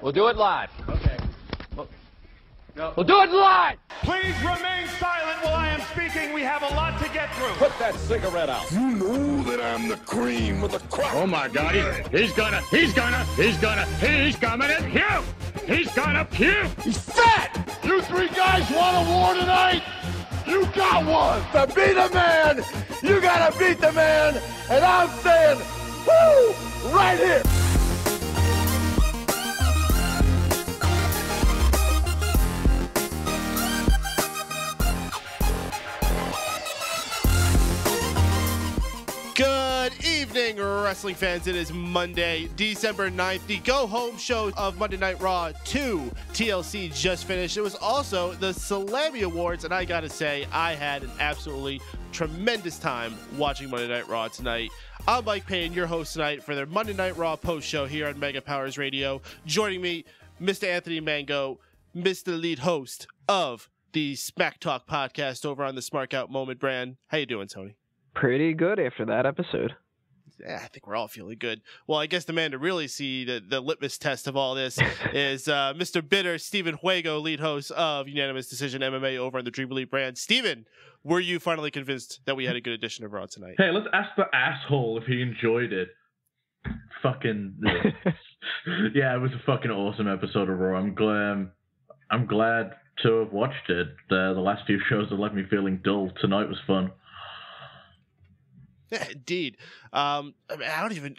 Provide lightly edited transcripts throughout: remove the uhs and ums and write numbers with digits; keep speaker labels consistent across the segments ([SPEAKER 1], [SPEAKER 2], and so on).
[SPEAKER 1] We'll do it live.
[SPEAKER 2] Okay.
[SPEAKER 1] We'll do it live!
[SPEAKER 3] Please remain silent while I am speaking. We have a lot to get through.
[SPEAKER 4] Put that cigarette out.
[SPEAKER 5] You know that I'm the cream of the crop.
[SPEAKER 6] Oh my God, he's gonna puke! He's gonna puke!
[SPEAKER 5] He's fat! You three guys want a war tonight? You got one! To beat a man, you gotta beat the man, and I'm saying, woo, right here!
[SPEAKER 7] Good evening, wrestling fans. It is Monday, December 9th, the go-home show of Monday Night Raw 2. TLC just finished. It was also the Slammy Awards, and I gotta say, I had an absolutely tremendous time watching Monday Night Raw tonight. I'm Mike Paden, your host tonight for their Monday Night Raw post-show here on Mega Powers Radio. Joining me, Mr. Anthony Mango, Mr. Lead Host of the Smack Talk podcast over on the Smart Out Moment brand. How you doing, Tony?
[SPEAKER 8] Pretty good after that episode.
[SPEAKER 7] Yeah, I think we're all feeling good. Well, I guess the man to really see the litmus test of all this is Mr. Bitter, Stephen Wago, lead host of Unanimous Decision MMA over on the Dream Elite brand. Stephen, were you finally convinced that we had a good edition of Raw tonight?
[SPEAKER 2] Hey, let's ask the asshole if he enjoyed it. Fucking yeah, it was a fucking awesome episode of Raw. I'm glad to have watched it. The last few shows have left me feeling dull. Tonight was fun.
[SPEAKER 7] Yeah, indeed. I mean, I don't even,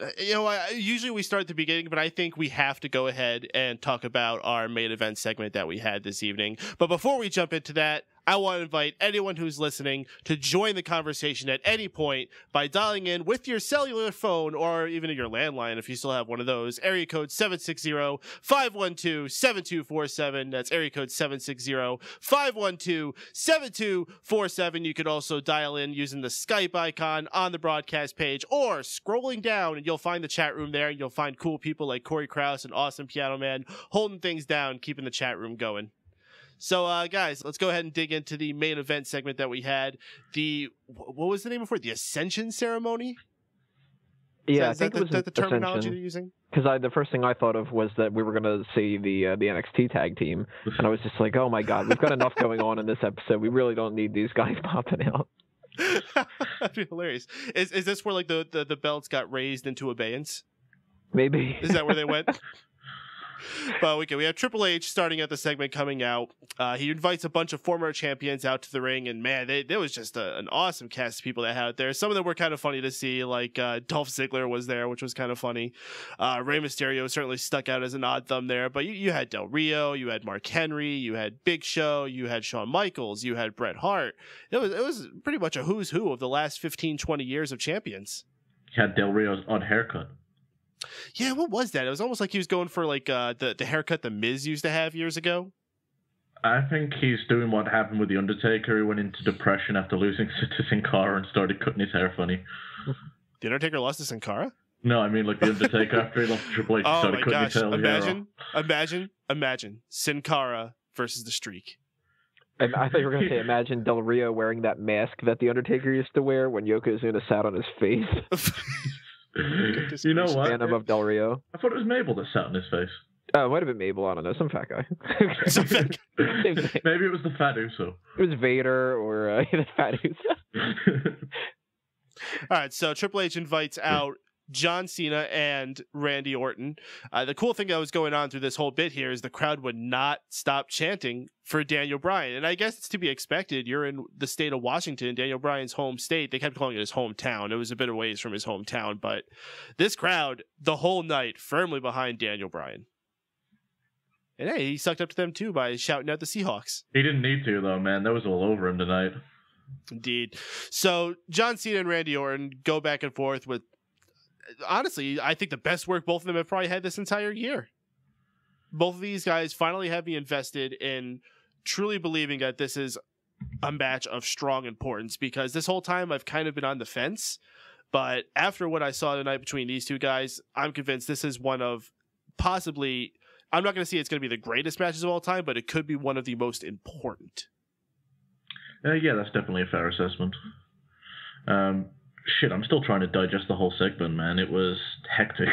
[SPEAKER 7] usually we start at the beginning, but I think we have to go ahead and talk about our main event segment that we had this evening. But before we jump into that, I want to invite anyone who's listening to join the conversation at any point by dialing in with your cellular phone or even your landline if you still have one of those. Area code 760-512-7247. That's area code 760-512-7247. You could also dial in using the Skype icon on the broadcast page or scrolling down, and you'll find the chat room there, and you'll find cool people like Corey Krause and Awesome Piano Man holding things down, keeping the chat room going. So, guys, let's go ahead and dig into the main event segment that we had. What was the name before? The Ascension ceremony?
[SPEAKER 8] Yeah,
[SPEAKER 7] is that the terminology they're using?
[SPEAKER 8] Because the first thing I thought of was that we were going to see the NXT tag team, and I was just like, oh my God, we've got enough going on in this episode. We really don't need these guys popping out.
[SPEAKER 7] That'd be hilarious. Is this where like the belts got raised into abeyance?
[SPEAKER 8] Maybe.
[SPEAKER 7] Is that where they went? Well, we have Triple H starting at the segment coming out. He invites a bunch of former champions out to the ring, and man, there was just an awesome cast of people that had out there. Some of them were kind of funny to see, like Dolph Ziggler was there, which was kind of funny. Rey Mysterio certainly stuck out as an odd thumb there, but you had Del Rio, you had Mark Henry, you had Big Show, you had Shawn Michaels, you had Bret Hart. It was pretty much a who's who of the last 15, 20 years of champions.
[SPEAKER 2] He had Del Rio's odd haircut.
[SPEAKER 7] Yeah, what was that? It was almost like he was going for like the haircut the Miz used to have years ago.
[SPEAKER 2] I think he's doing what happened with The Undertaker. He went into depression after losing to Sin Cara and started cutting his hair funny.
[SPEAKER 7] The Undertaker lost to Sin Cara?
[SPEAKER 2] No, I mean like The Undertaker after he lost to Triple H and started cutting his hair. Imagine Sin Cara versus The Streak.
[SPEAKER 8] And I thought you were going to say, imagine Del Rio wearing that mask that The Undertaker used to wear when Yokozuna sat on his face.
[SPEAKER 2] You know what?
[SPEAKER 8] Stand above Del Rio.
[SPEAKER 2] I thought it was Mabel that sat on his face.
[SPEAKER 8] Oh, it might have been Mabel. I don't know. Some fat guy.
[SPEAKER 2] Maybe it was the Fat Uso.
[SPEAKER 8] It was Vader or the Fat Uso.
[SPEAKER 7] All right, so Triple H invites out John Cena and Randy Orton. The cool thing that was going on through this whole bit here is the crowd would not stop chanting for Daniel Bryan. And I guess it's to be expected. You're in the state of Washington, Daniel Bryan's home state. They kept calling it his hometown. It was a bit of ways from his hometown. But this crowd, the whole night, firmly behind Daniel Bryan. And hey, he sucked up to them too by shouting out the Seahawks.
[SPEAKER 2] He didn't need to, though, man. That was all over him tonight.
[SPEAKER 7] Indeed. So John Cena and Randy Orton go back and forth with, honestly, I think the best work both of them have probably had this entire year. Both of these guys finally have me invested in truly believing that this is a match of strong importance, because this whole time I've kind of been on the fence. But after what I saw tonight between these two guys, I'm convinced this is one of possibly, I'm not going to say it's going to be the greatest matches of all time, but it could be one of the most important.
[SPEAKER 2] Yeah, that's definitely a fair assessment. Shit, I'm still trying to digest the whole segment, man. It was hectic.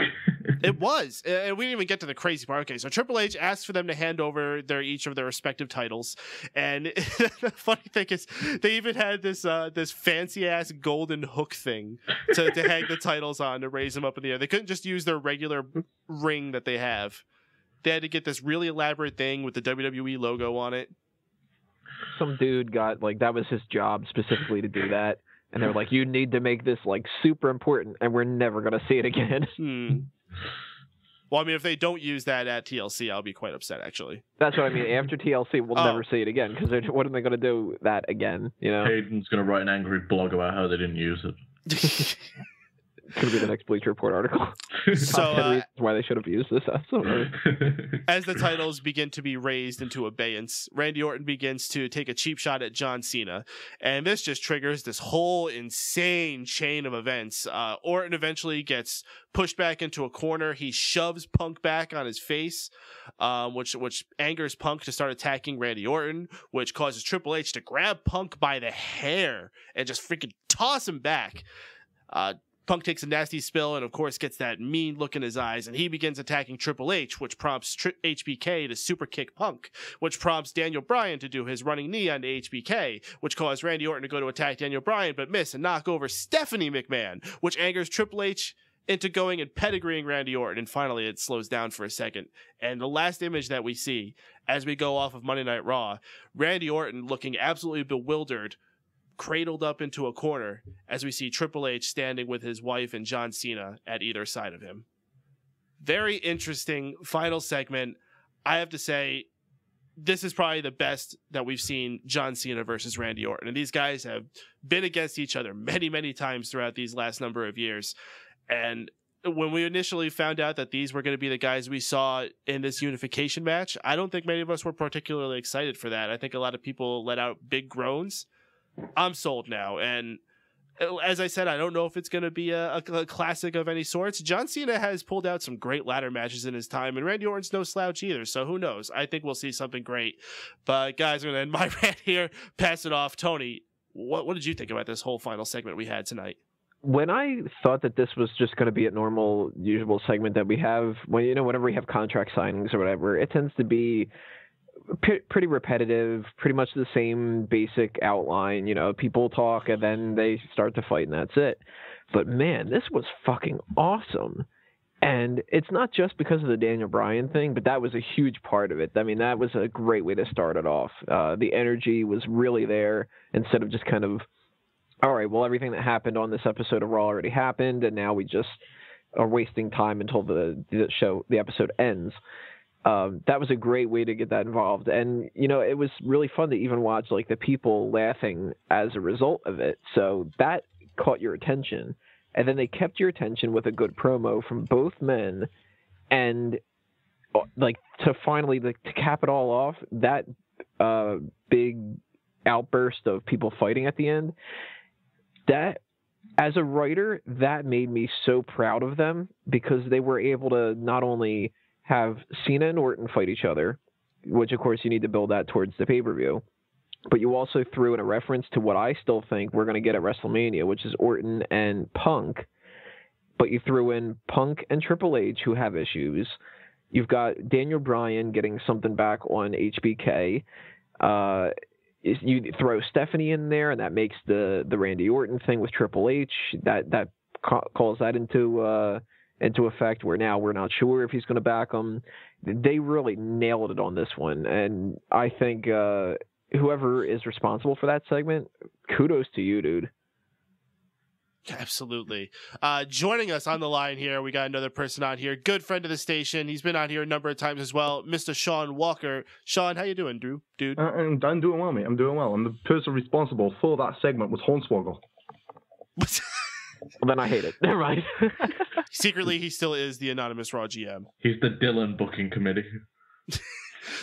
[SPEAKER 7] It was, and we didn't even get to the crazy part. Okay, so Triple H asked for them to hand over each of their respective titles, and the funny thing is, they even had this fancy ass golden hook thing to hang the titles on to raise them up in the air. They couldn't just use their regular ring that they have. They had to get this really elaborate thing with the WWE logo on it.
[SPEAKER 8] Some dude got, like, that was his job specifically to do that. And they're like, you need to make this, like, super important, and we're never going to see it again.
[SPEAKER 7] Well, I mean, if they don't use that at TLC, I'll be quite upset, actually.
[SPEAKER 8] That's what I mean. After TLC, we'll never see it again, because what are they going to do that again, you know?
[SPEAKER 2] Paden's going to write an angry blog about how they didn't use it.
[SPEAKER 8] Could be the next Bleacher Report article.
[SPEAKER 7] So
[SPEAKER 8] why they should have used this.
[SPEAKER 7] As the titles begin to be raised into abeyance, Randy Orton begins to take a cheap shot at John Cena, and this just triggers this whole insane chain of events. Orton eventually gets pushed back into a corner. He shoves Punk back on his face, which angers Punk to start attacking Randy Orton, which causes Triple H to grab Punk by the hair and just freaking toss him back. Punk takes a nasty spill and, of course, gets that mean look in his eyes, and he begins attacking Triple H, which prompts HBK to super kick Punk, which prompts Daniel Bryan to do his running knee on HBK, which caused Randy Orton to go to attack Daniel Bryan, but miss and knock over Stephanie McMahon, which angers Triple H into going and pedigreeing Randy Orton, and finally it slows down for a second. And the last image that we see as we go off of Monday Night Raw, Randy Orton looking absolutely bewildered, cradled up into a corner as we see Triple H standing with his wife and John Cena at either side of him. Very interesting final segment. I have to say, this is probably the best that we've seen John Cena versus Randy Orton. And these guys have been against each other many, many times throughout these last number of years. And when we initially found out that these were going to be the guys we saw in this unification match, I don't think many of us were particularly excited for that. I think a lot of people let out big groans. I'm sold now, and as I said, I don't know if it's going to be a classic of any sorts. John Cena has pulled out some great ladder matches in his time, and Randy Orton's no slouch either, so who knows? I think we'll see something great. But guys, I'm going to end my rant here, pass it off. Tony, what did you think about this whole final segment we had tonight?
[SPEAKER 8] When I thought that this was just going to be a normal, usual segment that we have, whenever we have contract signings or whatever, it tends to be pretty repetitive, pretty much the same basic outline. People talk and then they start to fight and that's it. But man, this was fucking awesome. And it's not just because of the Daniel Bryan thing, but that was a huge part of it. I mean, that was a great way to start it off. The energy was really there instead of just kind of, all right, well, everything that happened on this episode of Raw already happened, and now we just are wasting time until the episode ends. That was a great way to get that involved. And, it was really fun to even watch like the people laughing as a result of it. So that caught your attention. And then they kept your attention with a good promo from both men. And like to finally to cap it all off, that big outburst of people fighting at the end, that as a writer, that made me so proud of them, because they were able to not only have Cena and Orton fight each other, which of course you need to build that towards the pay-per-view, but you also threw in a reference to what I still think we're going to get at WrestleMania, which is Orton and Punk, but you threw in Punk and Triple H, who have issues. You've got Daniel Bryan getting something back on HBK. You throw Stephanie in there, and that makes the Randy Orton thing with Triple H, that calls that into effect, where now we're not sure if he's going to back him. They really nailed it on this one, and I think whoever is responsible for that segment, kudos to you, dude.
[SPEAKER 7] Absolutely. Joining us on the line here, we got another person on here, good friend of the station. He's been on here a number of times as well, Mr. Shaun Walker. Shaun, how you doing, dude?
[SPEAKER 4] I'm doing well, mate. I'm doing well. And the person responsible for that segment was Hornswoggle.
[SPEAKER 8] Well, then I hate it. Never mind.
[SPEAKER 7] Secretly, he still is the anonymous Raw GM.
[SPEAKER 2] He's the Dylan booking committee.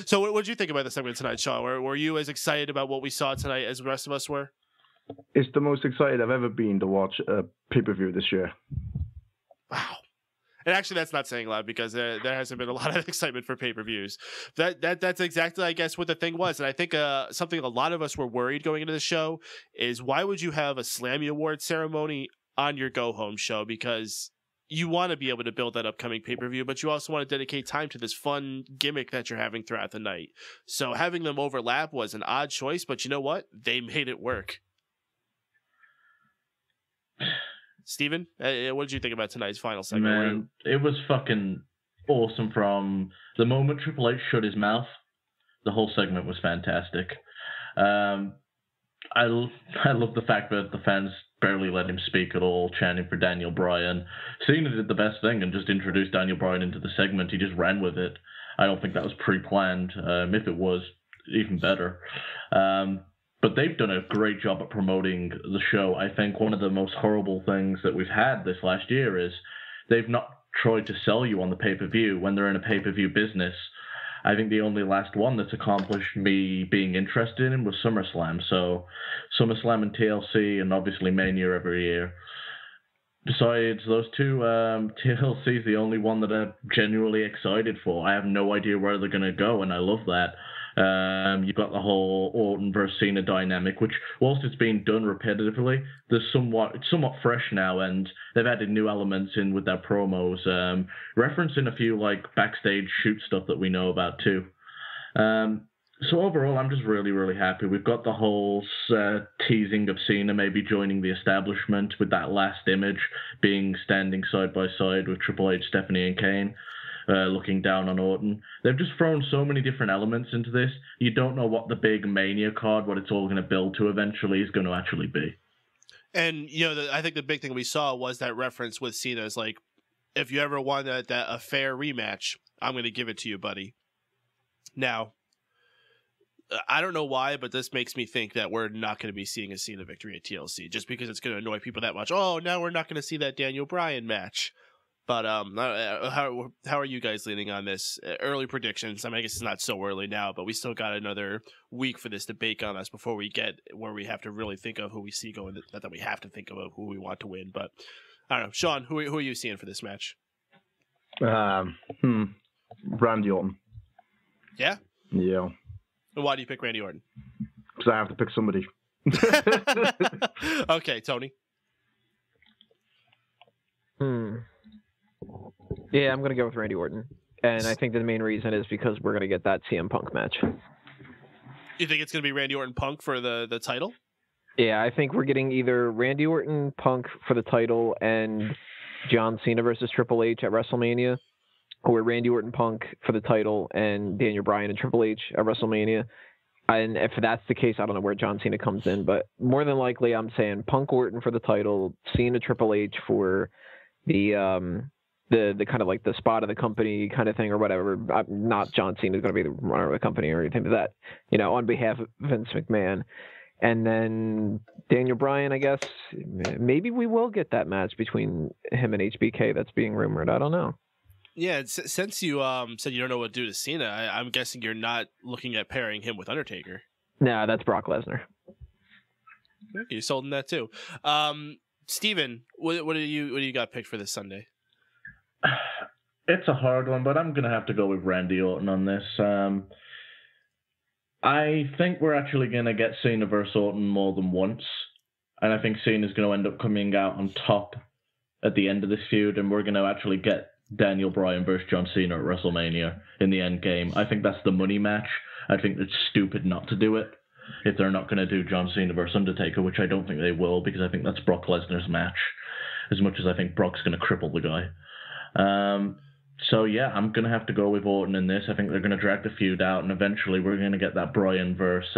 [SPEAKER 7] So what did you think about the segment tonight, Shaun? Were you as excited about what we saw tonight as the rest of us were?
[SPEAKER 4] It's the most excited I've ever been to watch a pay-per-view this year.
[SPEAKER 7] Wow. And actually, that's not saying a lot, because there hasn't been a lot of excitement for pay-per-views. That's exactly, I guess, what the thing was. And I think something a lot of us were worried going into the show is, why would you have a Slammy Award ceremony on your go-home show because you want to be able to build that upcoming pay-per-view, but you also want to dedicate time to this fun gimmick that you're having throughout the night. So having them overlap was an odd choice, but you know what? They made it work. Steven, what did you think about tonight's final segment?
[SPEAKER 2] Man, it was fucking awesome from the moment Triple H shut his mouth. The whole segment was fantastic. I love the fact that the fans barely let him speak at all, chanting for Daniel Bryan. Cena did the best thing and just introduced Daniel Bryan into the segment. He just ran with it. I don't think that was pre-planned. If it was, even better. But they've done a great job at promoting the show. I think one of the most horrible things that we've had this last year is they've not tried to sell you on the pay-per-view when they're in a pay-per-view business. I think the only last one that's accomplished me being interested in was SummerSlam. So SummerSlam and TLC and obviously Mania every year. Besides those two, TLC is the only one that I'm genuinely excited for. I have no idea where they're going to go, and I love that. You've got the whole Orton versus Cena dynamic, which, whilst it's being done repetitively, it's somewhat fresh now, and they've added new elements in with their promos, referencing a few like backstage shoot stuff that we know about too. So overall, I'm just really, really happy. We've got the whole teasing of Cena maybe joining the establishment with that last image being standing side by side with Triple H, Stephanie, and Kane. Looking down on Orton. They've just thrown so many different elements into this. You don't know what the big Mania card, what it's all going to build to eventually is going to actually be.
[SPEAKER 7] And, you know, I think the big thing we saw was that reference with Cena is like, if you ever want a fair rematch, I'm going to give it to you, buddy. Now, I don't know why, but this makes me think that we're not going to be seeing a Cena victory at TLC just because it's going to annoy people that much. Oh, now we're not going to see that Daniel Bryan match. But how are you guys leaning on this? Early predictions. I mean, I guess it's not so early now, but we still got another week for this to bake on us before we get where we have to really think of who we see going. Not that we have to think of who we want to win, but I don't know. Shaun, who are you seeing for this match?
[SPEAKER 4] Randy Orton.
[SPEAKER 7] Yeah?
[SPEAKER 4] Yeah.
[SPEAKER 7] And why do you pick Randy Orton?
[SPEAKER 4] Because I have to pick somebody.
[SPEAKER 7] Okay, Tony.
[SPEAKER 8] Yeah, I'm going to go with Randy Orton. And I think the main reason is because we're going to get that CM Punk match.
[SPEAKER 7] You think it's going to be Randy Orton Punk for the title?
[SPEAKER 8] Yeah, I think we're getting either Randy Orton Punk for the title and John Cena versus Triple H at WrestleMania, or Randy Orton Punk for the title and Daniel Bryan and Triple H at WrestleMania. And if that's the case, I don't know where John Cena comes in, but more than likely I'm saying Punk Orton for the title, Cena Triple H for the kind of like the spot of the company kind of thing or whatever. Not John Cena is going to be the runner of the company or anything like that, you know, on behalf of Vince McMahon. And then Daniel Bryan, I guess, maybe we will get that match between him and HBK that's being rumored. I don't know.
[SPEAKER 7] Yeah, since you said you don't know what to do to Cena, I'm guessing you're not looking at pairing him with Undertaker.
[SPEAKER 8] No, that's Brock Lesnar.
[SPEAKER 7] Okay, you sold in that too. Steven, what do you got picked for this Sunday?
[SPEAKER 2] It's a hard one, but I'm going to have to go with Randy Orton on this. I think we're actually going to get Cena versus Orton more than once. And I think Cena's going to end up coming out on top at the end of this feud, and we're going to actually get Daniel Bryan versus John Cena at WrestleMania in the end game. I think that's the money match. I think it's stupid not to do it if they're not going to do John Cena versus Undertaker, which I don't think they will, because I think that's Brock Lesnar's match, as much as I think Brock's going to cripple the guy. So yeah, I'm going to have to go with Orton in this. I think they're going to drag the feud out, and eventually we're going to get that Bryan versus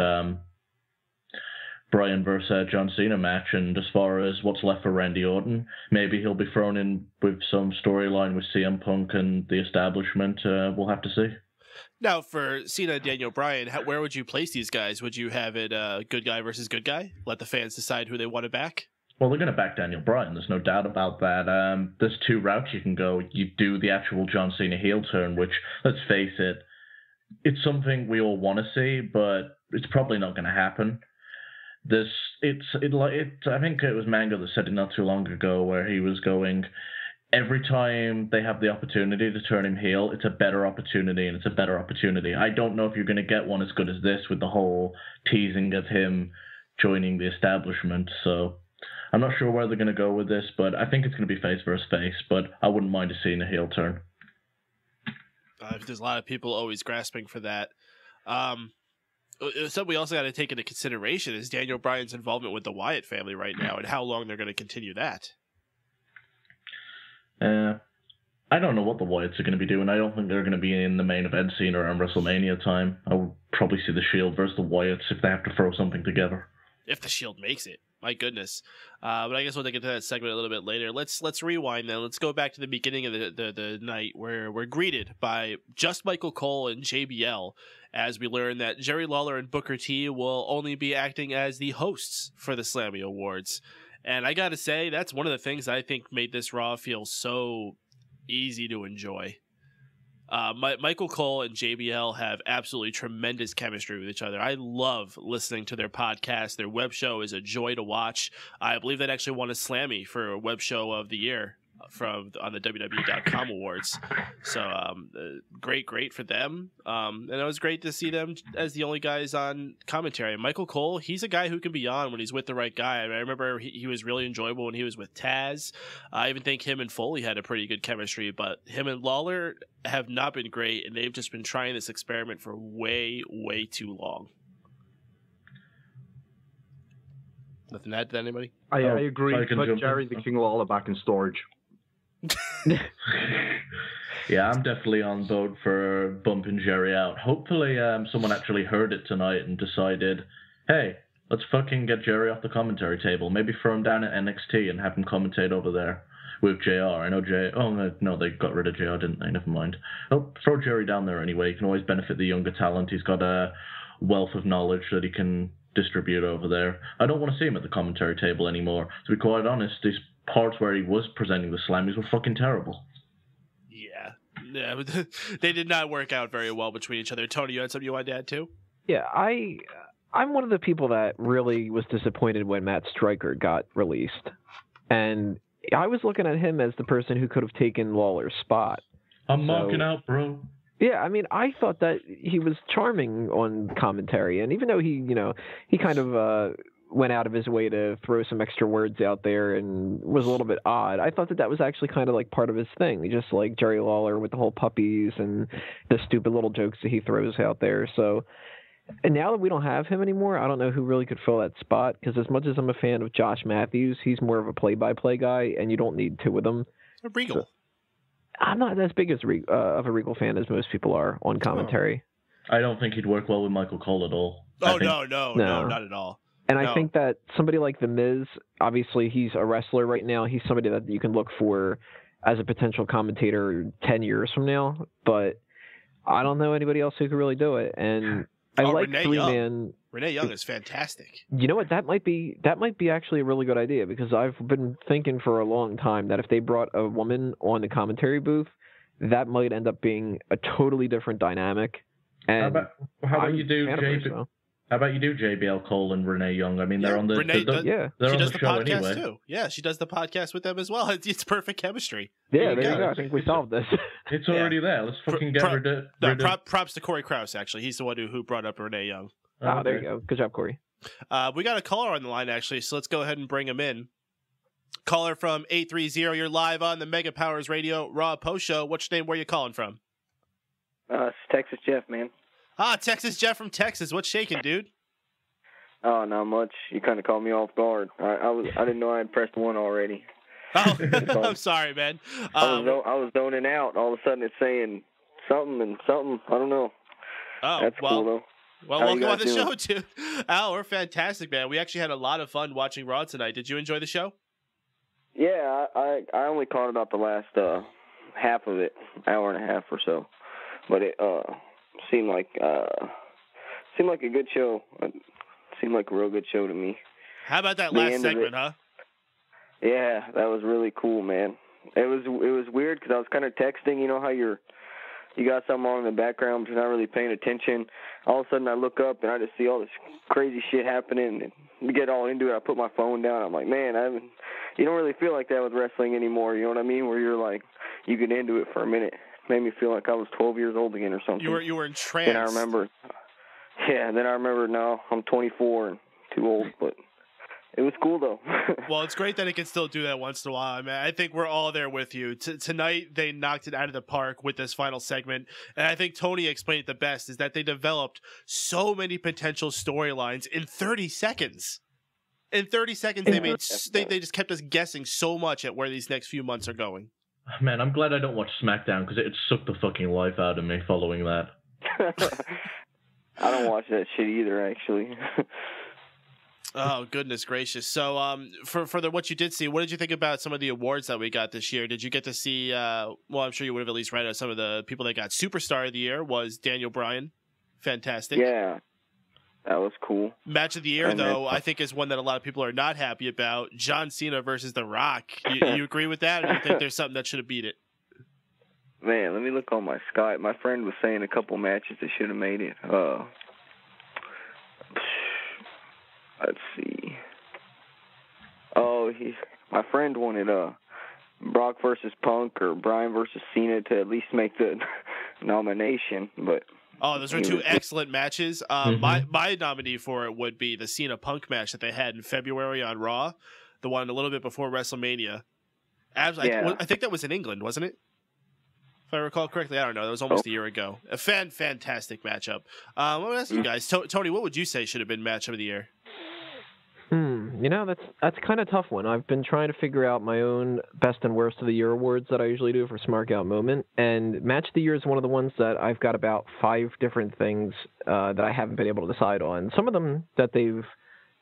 [SPEAKER 2] John Cena match. And as far as what's left for Randy Orton, maybe he'll be thrown in with some storyline with CM Punk and the establishment. We'll have to see.
[SPEAKER 7] Now, for Cena and Daniel Bryan, where would you place these guys? Would you have it good guy versus good guy? Let the fans decide who they want to back?
[SPEAKER 2] Well, they're going to back Daniel Bryan. There's no doubt about that. There's two routes you can go. You do the actual John Cena heel turn, which, let's face it, it's something we all want to see, but it's probably not going to happen. I think it was Mango that said it not too long ago, where he was going, every time they have the opportunity to turn him heel, it's a better opportunity, and it's a better opportunity. I don't know if you're going to get one as good as this with the whole teasing of him joining the establishment. So I'm not sure where they're going to go with this, but I think it's going to be face versus face, but I wouldn't mind seeing a heel turn.
[SPEAKER 7] There's a lot of people always grasping for that. Something we also got to take into consideration is Daniel Bryan's involvement with the Wyatt family right now and how long they're going to continue that.
[SPEAKER 2] I don't know what the Wyatts are going to be doing. I don't think they're going to be in the main event scene around WrestleMania time. I would probably see the Shield versus the Wyatts if they have to throw something together.
[SPEAKER 7] If the Shield makes it. My goodness. But I guess we'll get into that segment a little bit later. Let's rewind then. Let's go back to the beginning of the night where we're greeted by just Michael Cole and JBL as we learn that Jerry Lawler and Booker T will only be acting as the hosts for the Slammy Awards. And I got to say, that's one of the things I think made this Raw feel so easy to enjoy. Michael Cole and JBL have absolutely tremendous chemistry with each other. I love listening to their podcast. Their web show is a joy to watch. I believe that actually won a Slammy for a web show of the year on the WWE.com awards. So great for them. And it was great to see them as the only guys on commentary. Michael Cole, he's a guy who can be on when he's with the right guy. I remember he was really enjoyable when he was with Taz. I even think him and Foley had a pretty good chemistry, but him and Lawler have not been great, and they've just been trying this experiment for way too long. Nothing to add to that, anybody?
[SPEAKER 4] I agree. Put Jerry the King Lawler back in storage.
[SPEAKER 2] Yeah, I'm definitely on board for bumping Jerry out. Hopefully someone actually heard it tonight and decided, hey, let's fucking get Jerry off the commentary table. Maybe throw him down at NXT and have him commentate over there with JR. I know no, they got rid of JR, didn't they? Never mind. Oh, throw Jerry down there anyway. You can always benefit the younger talent. He's got a wealth of knowledge that he can distribute over there. I don't want to see him at the commentary table anymore. To be quite honest, these parts where he was presenting the Slammys were fucking terrible.
[SPEAKER 7] Yeah, they did not work out very well between each other. Tony, you had something you wanted to add too?
[SPEAKER 8] Yeah, I'm one of the people that really was disappointed when Matt Stryker got released. And I was looking at him as the person who could have taken Lawler's spot.
[SPEAKER 2] I'm marking out, bro.
[SPEAKER 8] Yeah, I mean, I thought that he was charming on commentary, and even though he kind of went out of his way to throw some extra words out there and was a little bit odd, I thought that was actually kind of like part of his thing. He just like Jerry Lawler with the whole puppies and the stupid little jokes that he throws out there. So, and now that we don't have him anymore, I don't know who really could fill that spot, because as much as I'm a fan of Josh Matthews, he's more of a play-by-play guy, and you don't need two of them.
[SPEAKER 7] Regal.
[SPEAKER 8] So, I'm not as big of a Regal fan as most people are on commentary.
[SPEAKER 2] I don't think he'd work well with Michael Cole at all.
[SPEAKER 7] No, not at all.
[SPEAKER 8] And I think that somebody like The Miz, obviously he's a wrestler right now. He's somebody that you can look for as a potential commentator 10 years from now. But I don't know anybody else who could really do it. And I like three-man.
[SPEAKER 7] Renee Young is fantastic.
[SPEAKER 8] You know what? That might be actually a really good idea, because I've been thinking for a long time that if they brought a woman on the commentary booth, that might end up being a totally different dynamic. And
[SPEAKER 2] how about you do JBL Cole and Renee Young? I mean, they're on the
[SPEAKER 7] Renee
[SPEAKER 2] they're
[SPEAKER 7] she
[SPEAKER 2] on
[SPEAKER 7] does
[SPEAKER 2] the
[SPEAKER 7] the
[SPEAKER 2] show
[SPEAKER 7] podcast
[SPEAKER 2] anyway.
[SPEAKER 7] too. Yeah, she does the podcast with them as well. It's perfect chemistry.
[SPEAKER 8] Yeah, there you go. I think we solved this.
[SPEAKER 2] It's already there. Let's fucking get rid of.
[SPEAKER 7] Props to Corey Krause. Actually, he's the one who brought up Renee Young.
[SPEAKER 8] Oh, there you go. Good job, Corey.
[SPEAKER 7] We got a caller on the line actually, so let's go ahead and bring him in. Caller from 830. You're live on the Mega Powers Radio Raw Post Show. What's your name? Where you calling from?
[SPEAKER 9] It's Texas Jeff, man.
[SPEAKER 7] Texas Jeff from Texas. What's shaking, dude?
[SPEAKER 9] Oh, not much. You kind of caught me off guard. I didn't know I had pressed one already.
[SPEAKER 7] Oh, I'm sorry, man.
[SPEAKER 9] I was zoning out. All of a sudden, it's saying something and something. I don't know.
[SPEAKER 7] Oh,
[SPEAKER 9] that's cool though.
[SPEAKER 7] Well, welcome on the show, too. Al, we're fantastic, man. We actually had a lot of fun watching Raw tonight. Did you enjoy the show?
[SPEAKER 9] Yeah, I only caught about the last half of it, hour and a half or so, but it seemed like a good show. It seemed like a real good show to me.
[SPEAKER 7] How about that last segment, huh?
[SPEAKER 9] Yeah, that was really cool, man. It was weird because I was kind of texting. You know how you got something on in the background, but you're not really paying attention. All of a sudden, I look up and I just see all this crazy shit happening. And to get all into it, I put my phone down. I'm like, man, you don't really feel like that with wrestling anymore. You know what I mean? Where you're like, you get into it for a minute. It made me feel like I was 12 years old again or something.
[SPEAKER 7] You were in trance.
[SPEAKER 9] Then I remember, no, I'm 24 and too old, but it was cool though.
[SPEAKER 7] Well, it's great that it can still do that once in a while. I mean, I think we're all there with you. Tonight, they knocked it out of the park with this final segment. And I think Tony explained it the best, is that they developed so many potential storylines in 30 seconds. In 30 seconds, they just kept us guessing so much at where these next few months are going.
[SPEAKER 2] Man, I'm glad I don't watch SmackDown because it sucked the fucking life out of me following that.
[SPEAKER 9] I don't watch that shit either, actually.
[SPEAKER 7] Oh, goodness gracious. So, for what you did see, what did you think about some of the awards that we got this year? Did you get to see, well, I'm sure you would have at least read out some of the people that got Superstar of the Year was Daniel Bryan. Fantastic.
[SPEAKER 9] Yeah, that was cool.
[SPEAKER 7] Match of the Year, though, I think is one that a lot of people are not happy about. John Cena versus The Rock. You agree with that, or do you think there's something that should have beat it?
[SPEAKER 9] Man, let me look on my Skype. My friend was saying a couple matches that should have made it. Let's see. Oh, my friend wanted Brock versus Punk or Bryan versus Cena to at least make the nomination, but.
[SPEAKER 7] Oh, those are two excellent matches. My nominee for it would be the Cena Punk match that they had in February on Raw, the one a little bit before WrestleMania. I think that was in England, wasn't it? If I recall correctly, I don't know. That was almost a year ago. A fantastic matchup. Let me ask you guys, Tony, what would you say should have been matchup of the year?
[SPEAKER 8] That's kind of tough one. I've been trying to figure out my own best and worst of the year awards that I usually do for Smart Out Moment, and Match of the Year is one of the ones that I've got about 5 different things that I haven't been able to decide on. Some of them that they've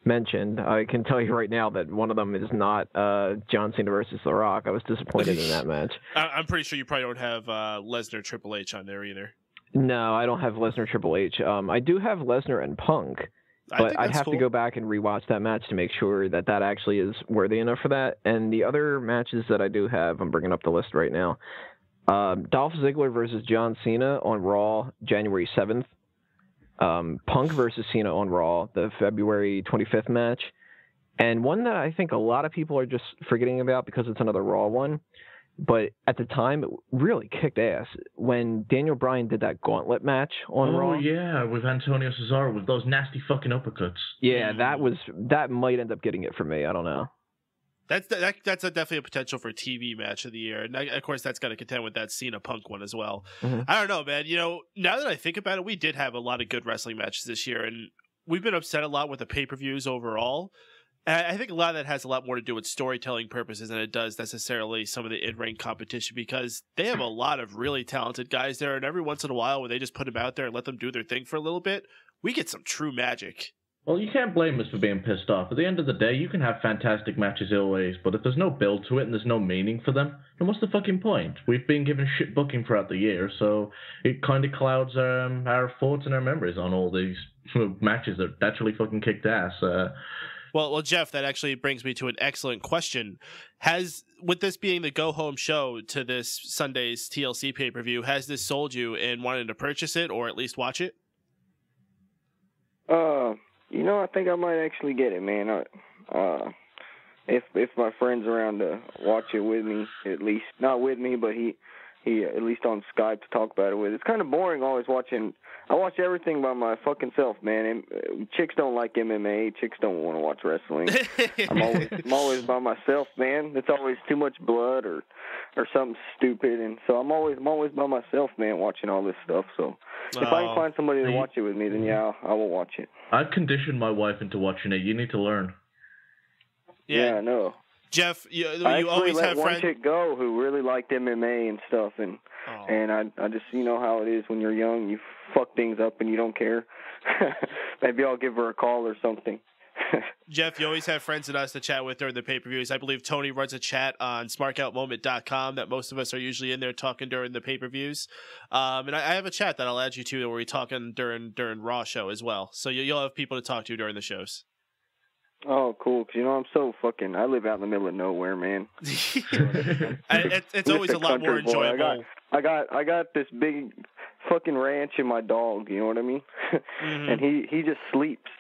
[SPEAKER 8] mentioned, I can tell you right now that one of them is not John Cena versus The Rock. I was disappointed in that match.
[SPEAKER 7] I'm pretty sure you probably don't have Lesnar Triple H on there either.
[SPEAKER 8] No, I don't have Lesnar Triple H. I do have Lesnar and Punk. But I'd have to go back and rewatch that match to make sure that actually is worthy enough for that. And the other matches that I do have, I'm bringing up the list right now. Dolph Ziggler versus John Cena on Raw, January 7th. Punk versus Cena on Raw, the February 25th match. And one that I think a lot of people are just forgetting about because it's another Raw one. But at the time, it really kicked ass when Daniel Bryan did that gauntlet match on Raw.
[SPEAKER 2] Oh, yeah, with Antonio Cesaro with those nasty fucking uppercuts.
[SPEAKER 8] Yeah, that might end up getting it for me. I don't know.
[SPEAKER 7] That's definitely a potential for TV match of the year. And of course, that's got to contend with that Cena Punk one as well. Mm-hmm. I don't know, man. Now that I think about it, we did have a lot of good wrestling matches this year. And we've been upset a lot with the pay-per-views overall. I think a lot of that has a lot more to do with storytelling purposes than it does necessarily some of the in-ring competition, because they have a lot of really talented guys there, and every once in a while when they just put them out there and let them do their thing for a little bit, we get some true magic.
[SPEAKER 2] Well, you can't blame us for being pissed off. At the end of the day, you can have fantastic matches always, but if there's no build to it and there's no meaning for them, then what's the fucking point? We've been given shit booking throughout the year, so it kind of clouds our thoughts and our memories on all these matches that actually fucking kicked ass.
[SPEAKER 7] Well, Jeff, that actually brings me to an excellent question. With this being the go-home show to this Sunday's TLC pay-per-view, has this sold you in wanting to purchase it or at least watch it?
[SPEAKER 9] I think I might actually get it, man. If my friend's around to watch it with me, at least. Not with me, but he at least on Skype to talk about it with. It's kind of boring always watching. I watch everything by my fucking self, man. And chicks don't like MMA. Chicks don't want to watch wrestling. I'm always by myself, man. It's always too much blood or something stupid, and so I'm always by myself, man, watching all this stuff. So if I can find somebody to watch it with me, then yeah, I will watch it.
[SPEAKER 2] I've conditioned my wife into watching it. You need to learn.
[SPEAKER 9] Yeah, I know.
[SPEAKER 7] Jeff, you
[SPEAKER 9] always
[SPEAKER 7] have
[SPEAKER 9] one chick go who really liked MMA and stuff, and I just, you know how it is when you're young, you fuck things up and you don't care. Maybe I'll give her a call or something.
[SPEAKER 7] Jeff, you always have friends and us to chat with during the pay-per-views. I believe Tony runs a chat on smarkoutmoment.com that most of us are usually in there talking during the pay-per-views. And I have a chat that I'll add you to where we're talking during Raw show as well. So you'll have people to talk to during the shows.
[SPEAKER 9] Oh, cool. 'Cause, I'm so I live out in the middle of nowhere, man.
[SPEAKER 7] It's always a lot more enjoyable.
[SPEAKER 9] I got this big fucking ranch and my dog, you know what I mean? Mm-hmm. And he just sleeps.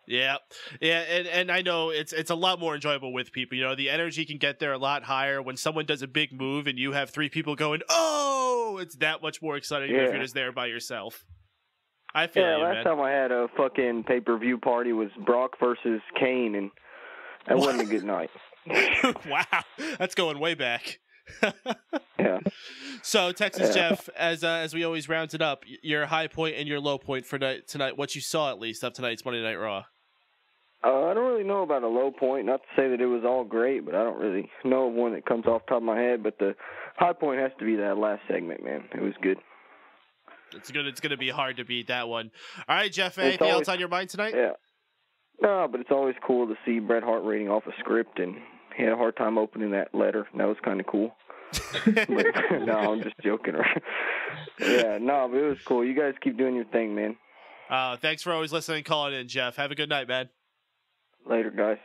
[SPEAKER 7] Yeah, and I know it's a lot more enjoyable with people. The energy can get there a lot higher when someone does a big move and you have 3 people going, oh, it's that much more exciting than if you're just there by yourself. I feel you,
[SPEAKER 9] last time I had a fucking pay-per-view party was Brock versus Kane, and that wasn't a good night.
[SPEAKER 7] Wow, that's going way back.
[SPEAKER 9] Yeah.
[SPEAKER 7] So, Texas Jeff, as we always round it up, your high point and your low point for tonight, what you saw at least of tonight's Monday Night Raw.
[SPEAKER 9] I don't really know about a low point. Not to say that it was all great, but I don't really know of one that comes off the top of my head. But the high point has to be that last segment, man. It was good.
[SPEAKER 7] It's going to be hard to beat that one. All right, Jeff, anything else on your mind tonight?
[SPEAKER 9] Yeah. No, but it's always cool to see Bret Hart reading off a script, and he had a hard time opening that letter. That was kind of cool. But, no, I'm just joking. Yeah, no, but it was cool. You guys keep doing your thing, man.
[SPEAKER 7] Thanks for always listening and calling in, Jeff. Have a good night, man.
[SPEAKER 9] Later, guys.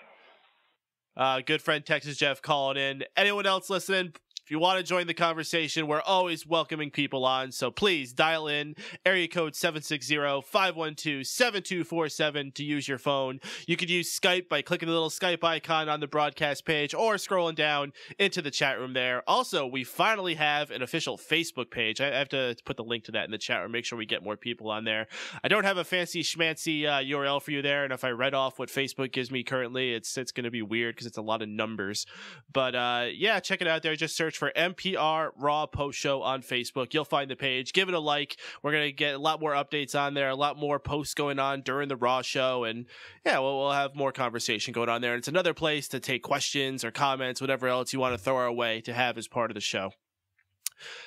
[SPEAKER 7] Good friend Texas Jeff calling in. Anyone else listening? If you want to join the conversation, we're always welcoming people on, so please dial in, area code 760-512-7247 to use your phone. You could use Skype by clicking the little Skype icon on the broadcast page or scrolling down into the chat room there. Also, we finally have an official Facebook page. I have to put the link to that in the chat room, make sure we get more people on there. I don't have a fancy schmancy URL for you there, and if I read off what Facebook gives me currently, it's going to be weird because it's a lot of numbers. But yeah, check it out there. Just search for MPR Raw Post Show on Facebook. You'll find the page. Give it a like. We're going to get a lot more updates on there, a lot more posts going on during the Raw show, and yeah, we'll have more conversation going on there. And it's another place to take questions or comments, whatever else you want to throw our way to have as part of the show.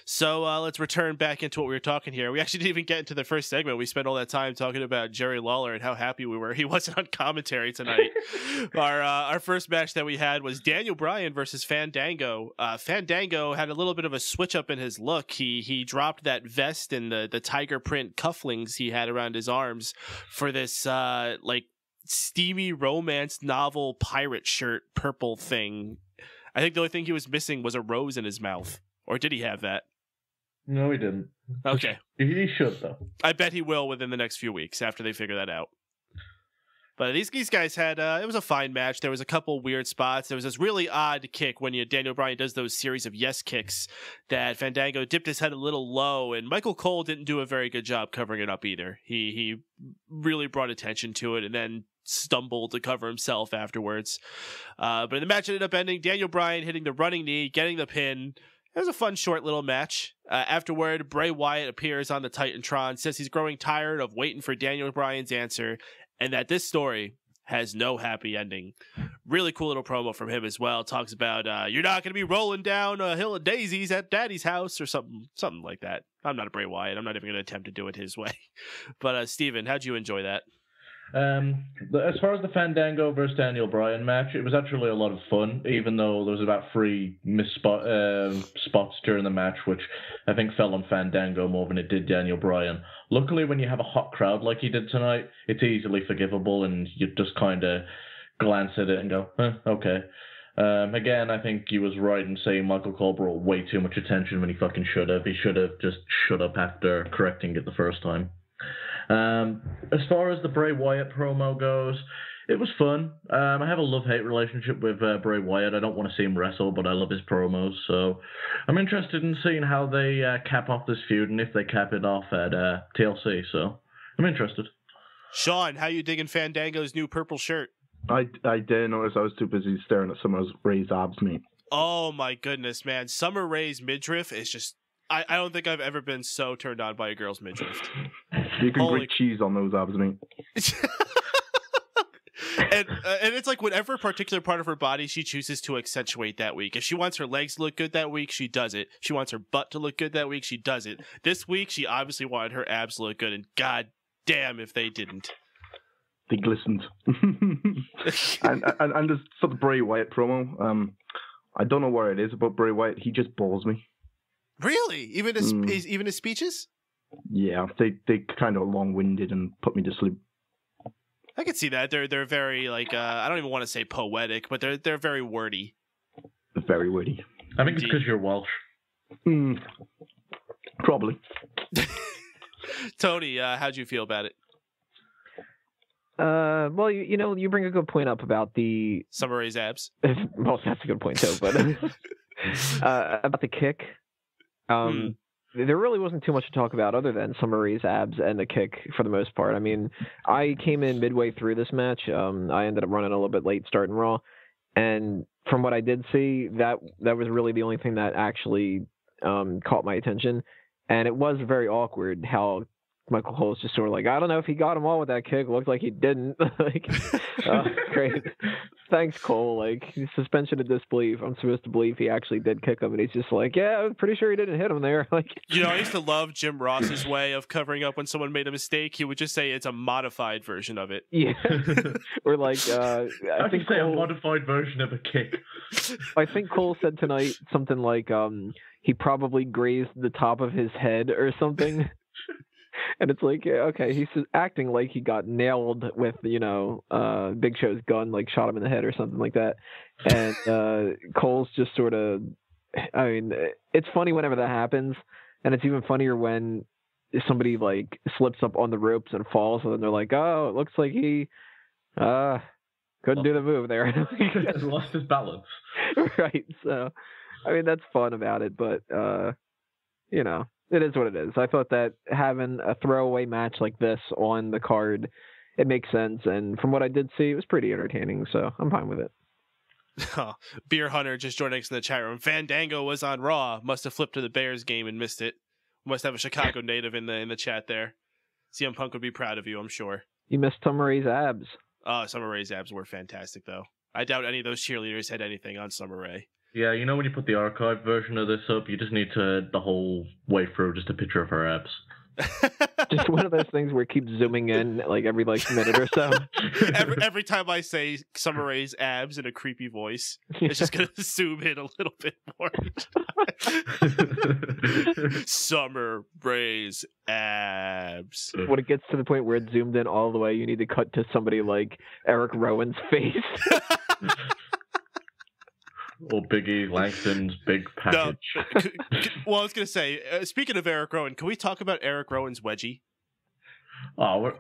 [SPEAKER 7] So let's return back into what we were talking here. We actually didn't even get into the first segment. We spent all that time talking about Jerry Lawler and how happy we were he wasn't on commentary tonight. Our first match that we had was Daniel Bryan versus Fandango. Fandango had a little bit of a switch up in his look. He dropped that vest and the tiger print cufflinks he had around his arms for this like steamy romance novel pirate shirt purple thing. I think the only thing he was missing was a rose in his mouth. Or did he have that?
[SPEAKER 2] No, he didn't.
[SPEAKER 7] Okay.
[SPEAKER 2] He should, though.
[SPEAKER 7] I bet he will within the next few weeks after they figure that out. But these guys had, it was a fine match. There was a couple weird spots. There was this really odd kick when Daniel Bryan does those series of yes kicks that Fandango dipped his head a little low, and Michael Cole didn't do a very good job covering it up either. He really brought attention to it and then stumbled to cover himself afterwards. But the match ended up ending Daniel Bryan hitting the running knee, getting the pin. It was a fun, short little match. Afterward, Bray Wyatt appears on the Titantron, says he's growing tired of waiting for Daniel Bryan's answer, and that this story has no happy ending. Really cool little promo from him as well. Talks about, you're not going to be rolling down a hill of daisies at Daddy's house or something like that. I'm not a Bray Wyatt. I'm not even going to attempt to do it his way. But, Steven, how'd you enjoy that?
[SPEAKER 2] As far as the Fandango versus Daniel Bryan match, it was actually a lot of fun, even though there was about 3 spots during the match, which I think fell on Fandango more than it did Daniel Bryan. Luckily, when you have a hot crowd like he did tonight, it's easily forgivable, and you just kind of glance at it and go, okay. Again, I think he was right in saying Michael Cole brought way too much attention when he fucking should have. He should have just shut up after correcting it the first time. As far as the Bray Wyatt promo goes, it was fun. I have a love-hate relationship with Bray Wyatt. I don't want to see him wrestle, but I love his promos, so I'm interested in seeing how they cap off this feud and if they cap it off at TLC, so I'm interested.
[SPEAKER 7] Shaun, how you digging Fandango's new purple shirt?
[SPEAKER 4] I didn't notice. I was too busy staring at Summer Rae's abs, mate.
[SPEAKER 7] Oh my goodness, man. Summer Rae's midriff is just... I don't think I've ever been so turned on by a girl's midriff.
[SPEAKER 4] You can grate cheese on those abs, mate.
[SPEAKER 7] And it's like whatever particular part of her body she chooses to accentuate that week. If she wants her legs to look good that week, she does it. If she wants her butt to look good that week, she does it. This week, she obviously wanted her abs to look good, and god damn if they didn't.
[SPEAKER 4] They glistened. and just for the Bray Wyatt promo, I don't know where it is about Bray Wyatt. He just bores me.
[SPEAKER 7] Really? Even his speeches?
[SPEAKER 4] Yeah, they kind of long-winded and put me to sleep.
[SPEAKER 7] I can see that. They're very like I don't even want to say poetic, but they're very wordy.
[SPEAKER 4] Very wordy.
[SPEAKER 2] I think it's because you're Welsh.
[SPEAKER 4] Probably.
[SPEAKER 7] Tony, how'd you feel about it?
[SPEAKER 8] Well, you bring a good point up about the
[SPEAKER 7] Summer Rae's abs.
[SPEAKER 8] Well, that's a good point too, but about the kick. there really wasn't too much to talk about other than Summer Rae's abs and the kick for the most part. I mean, I came in midway through this match. I ended up running a little bit late starting Raw. And from what I did see, that was really the only thing that actually caught my attention. And it was very awkward how Michael Cole's just sort of like, I don't know if he got him all with that kick. Looked like he didn't. Like, great. Thanks, Cole. Like, suspension of disbelief. I'm supposed to believe he actually did kick him. And he's just like, yeah, I'm pretty sure he didn't hit him there. Like,
[SPEAKER 7] I used to love Jim Ross's way of covering up when someone made a mistake. He would just say it's a modified version of it.
[SPEAKER 8] Yeah. Or like,
[SPEAKER 2] I think say Cole, a modified version of a kick.
[SPEAKER 8] I think Cole said tonight something like, he probably grazed the top of his head or something. And it's like, okay, he's acting like he got nailed with, Big Show's gun, like shot him in the head or something like that. And Cole's just sort of, I mean, it's funny whenever that happens. And it's even funnier when somebody like slips up on the ropes and falls. And then they're like, oh, it looks like he couldn't do the move there.
[SPEAKER 2] He lost his balance.
[SPEAKER 8] Right. So, I mean, that's fun about it. But, it is what it is. I thought that having a throwaway match like this on the card, it makes sense. And from what I did see, it was pretty entertaining. So I'm fine with it.
[SPEAKER 7] Beer Hunter just joining us in the chat room. Fandango was on Raw. Must have flipped to the Bears game and missed it. Must have a Chicago native in the chat there. CM Punk would be proud of you, I'm sure.
[SPEAKER 8] You missed Summer Rae's abs.
[SPEAKER 7] Summer Rae's abs were fantastic, though. I doubt any of those cheerleaders had anything on Summer Rae.
[SPEAKER 2] Yeah, when you put the archive version of this up, you just need the whole way through, just a picture of her abs.
[SPEAKER 8] Just one of those things where it keeps zooming in like every minute or so.
[SPEAKER 7] every time I say Summer Rae's abs in a creepy voice, it's just going to zoom in a little bit more. Summer Rae's abs.
[SPEAKER 8] When it gets to the point where it's zoomed in all the way, you need to cut to somebody like Eric Rowan's face.
[SPEAKER 2] Or Biggie Langston's big package.
[SPEAKER 7] No. Well, I was going to say, speaking of Eric Rowan, can we talk about Eric Rowan's wedgie?
[SPEAKER 2] Oh,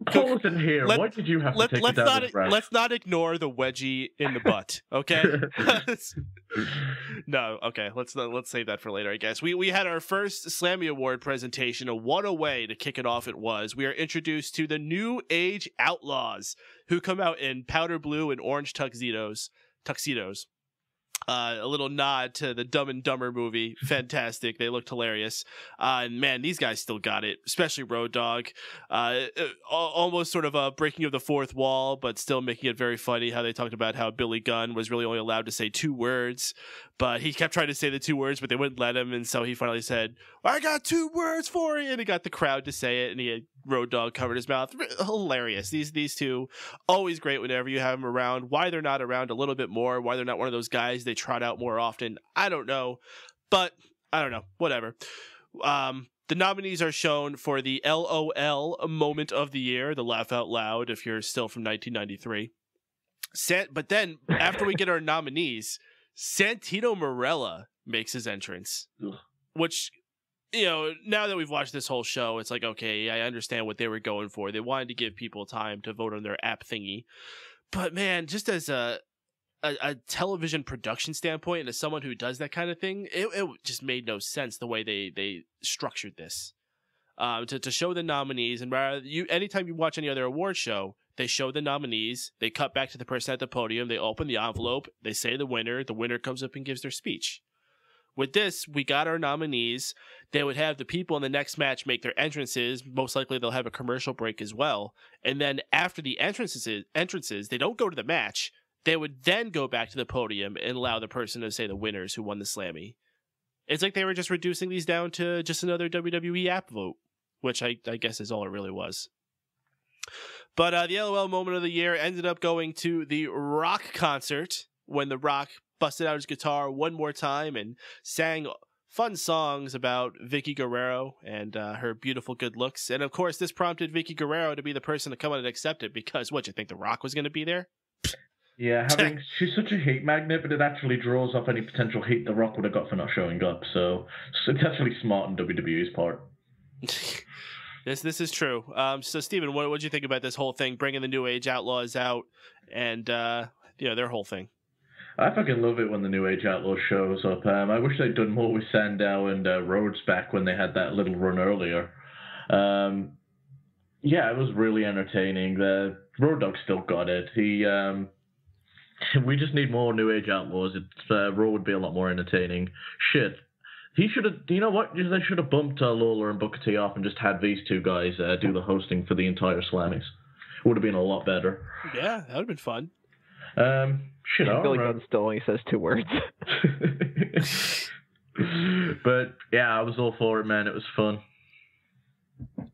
[SPEAKER 2] Cole isn't here. Why did you have to take it down this route?
[SPEAKER 7] Let's not ignore the wedgie in the butt, okay? No, okay. Let's save that for later, I guess. We had our first Slammy Award presentation, and what a way to kick it off it was. We are introduced to the New Age Outlaws, who come out in powder blue and orange tuxedos. A little nod to the Dumb and Dumber movie. Fantastic. They looked hilarious. And man, these guys still got it, especially Road Dogg. Almost sort of a breaking of the fourth wall, but still making it very funny how they talked about how Billy Gunn was really only allowed to say 2 words, but he kept trying to say the 2 words, but they wouldn't let him. And so he finally said, I got 2 words for you. And he got the crowd to say it, and he had Road Dogg covered his mouth. Hilarious. These two, always great whenever you have them around. Why they're not around a little bit more, why they're not one of those guys they trot out more often, I don't know. But I don't know. Whatever. The nominees are shown for the LOL moment of the year, the laugh out loud if you're still from 1993. But then, after we get our nominees, Santino Marella makes his entrance.
[SPEAKER 2] Ugh.
[SPEAKER 7] Which, now that we've watched this whole show, it's like, okay, I understand what they were going for. They wanted to give people time to vote on their app thingy. But man, just as a television production standpoint and as someone who does that kind of thing, it just made no sense the way they structured this. To show the nominees, and anytime you watch any other award show, they show the nominees, they cut back to the person at the podium, they open the envelope, they say the winner comes up and gives their speech. With this, we got our nominees. They would have the people in the next match make their entrances. Most likely they'll have a commercial break as well. And then after the entrances, they don't go to the match. They would then go back to the podium and allow the person to say the winners who won the Slammy. It's like they were just reducing these down to just another WWE app vote, which I guess is all it really was. But the LOL moment of the year ended up going to the Rock concert when The Rock busted out his guitar one more time and sang fun songs about Vicky Guerrero and her beautiful good looks. And of course, this prompted Vicky Guerrero to be the person to come out and accept it because, what, you think The Rock was going to be there?
[SPEAKER 2] Yeah, she's such a hate magnet, but it actually draws off any potential hate The Rock would have got for not showing up. So it's actually smart on WWE's part.
[SPEAKER 7] This is true. So, Steven, what did you think about this whole thing, bringing the New Age Outlaws out and their whole thing?
[SPEAKER 2] I fucking love it when the New Age Outlaw shows up. I wish they'd done more with Sandow and Rhodes back when they had that little run earlier. Yeah, it was really entertaining. Road Dogg still got it. We just need more New Age Outlaws. Raw would be a lot more entertaining. Shit. He should have, you know what? They should have bumped Lawler and Booker T off and just had these two guys do the hosting for the entire Slammys. Would have been a lot better.
[SPEAKER 7] Yeah, that would have been fun.
[SPEAKER 2] Shit,
[SPEAKER 8] Billy Gunn still only says 2 words.
[SPEAKER 2] But yeah, I was all for it, man. It was fun.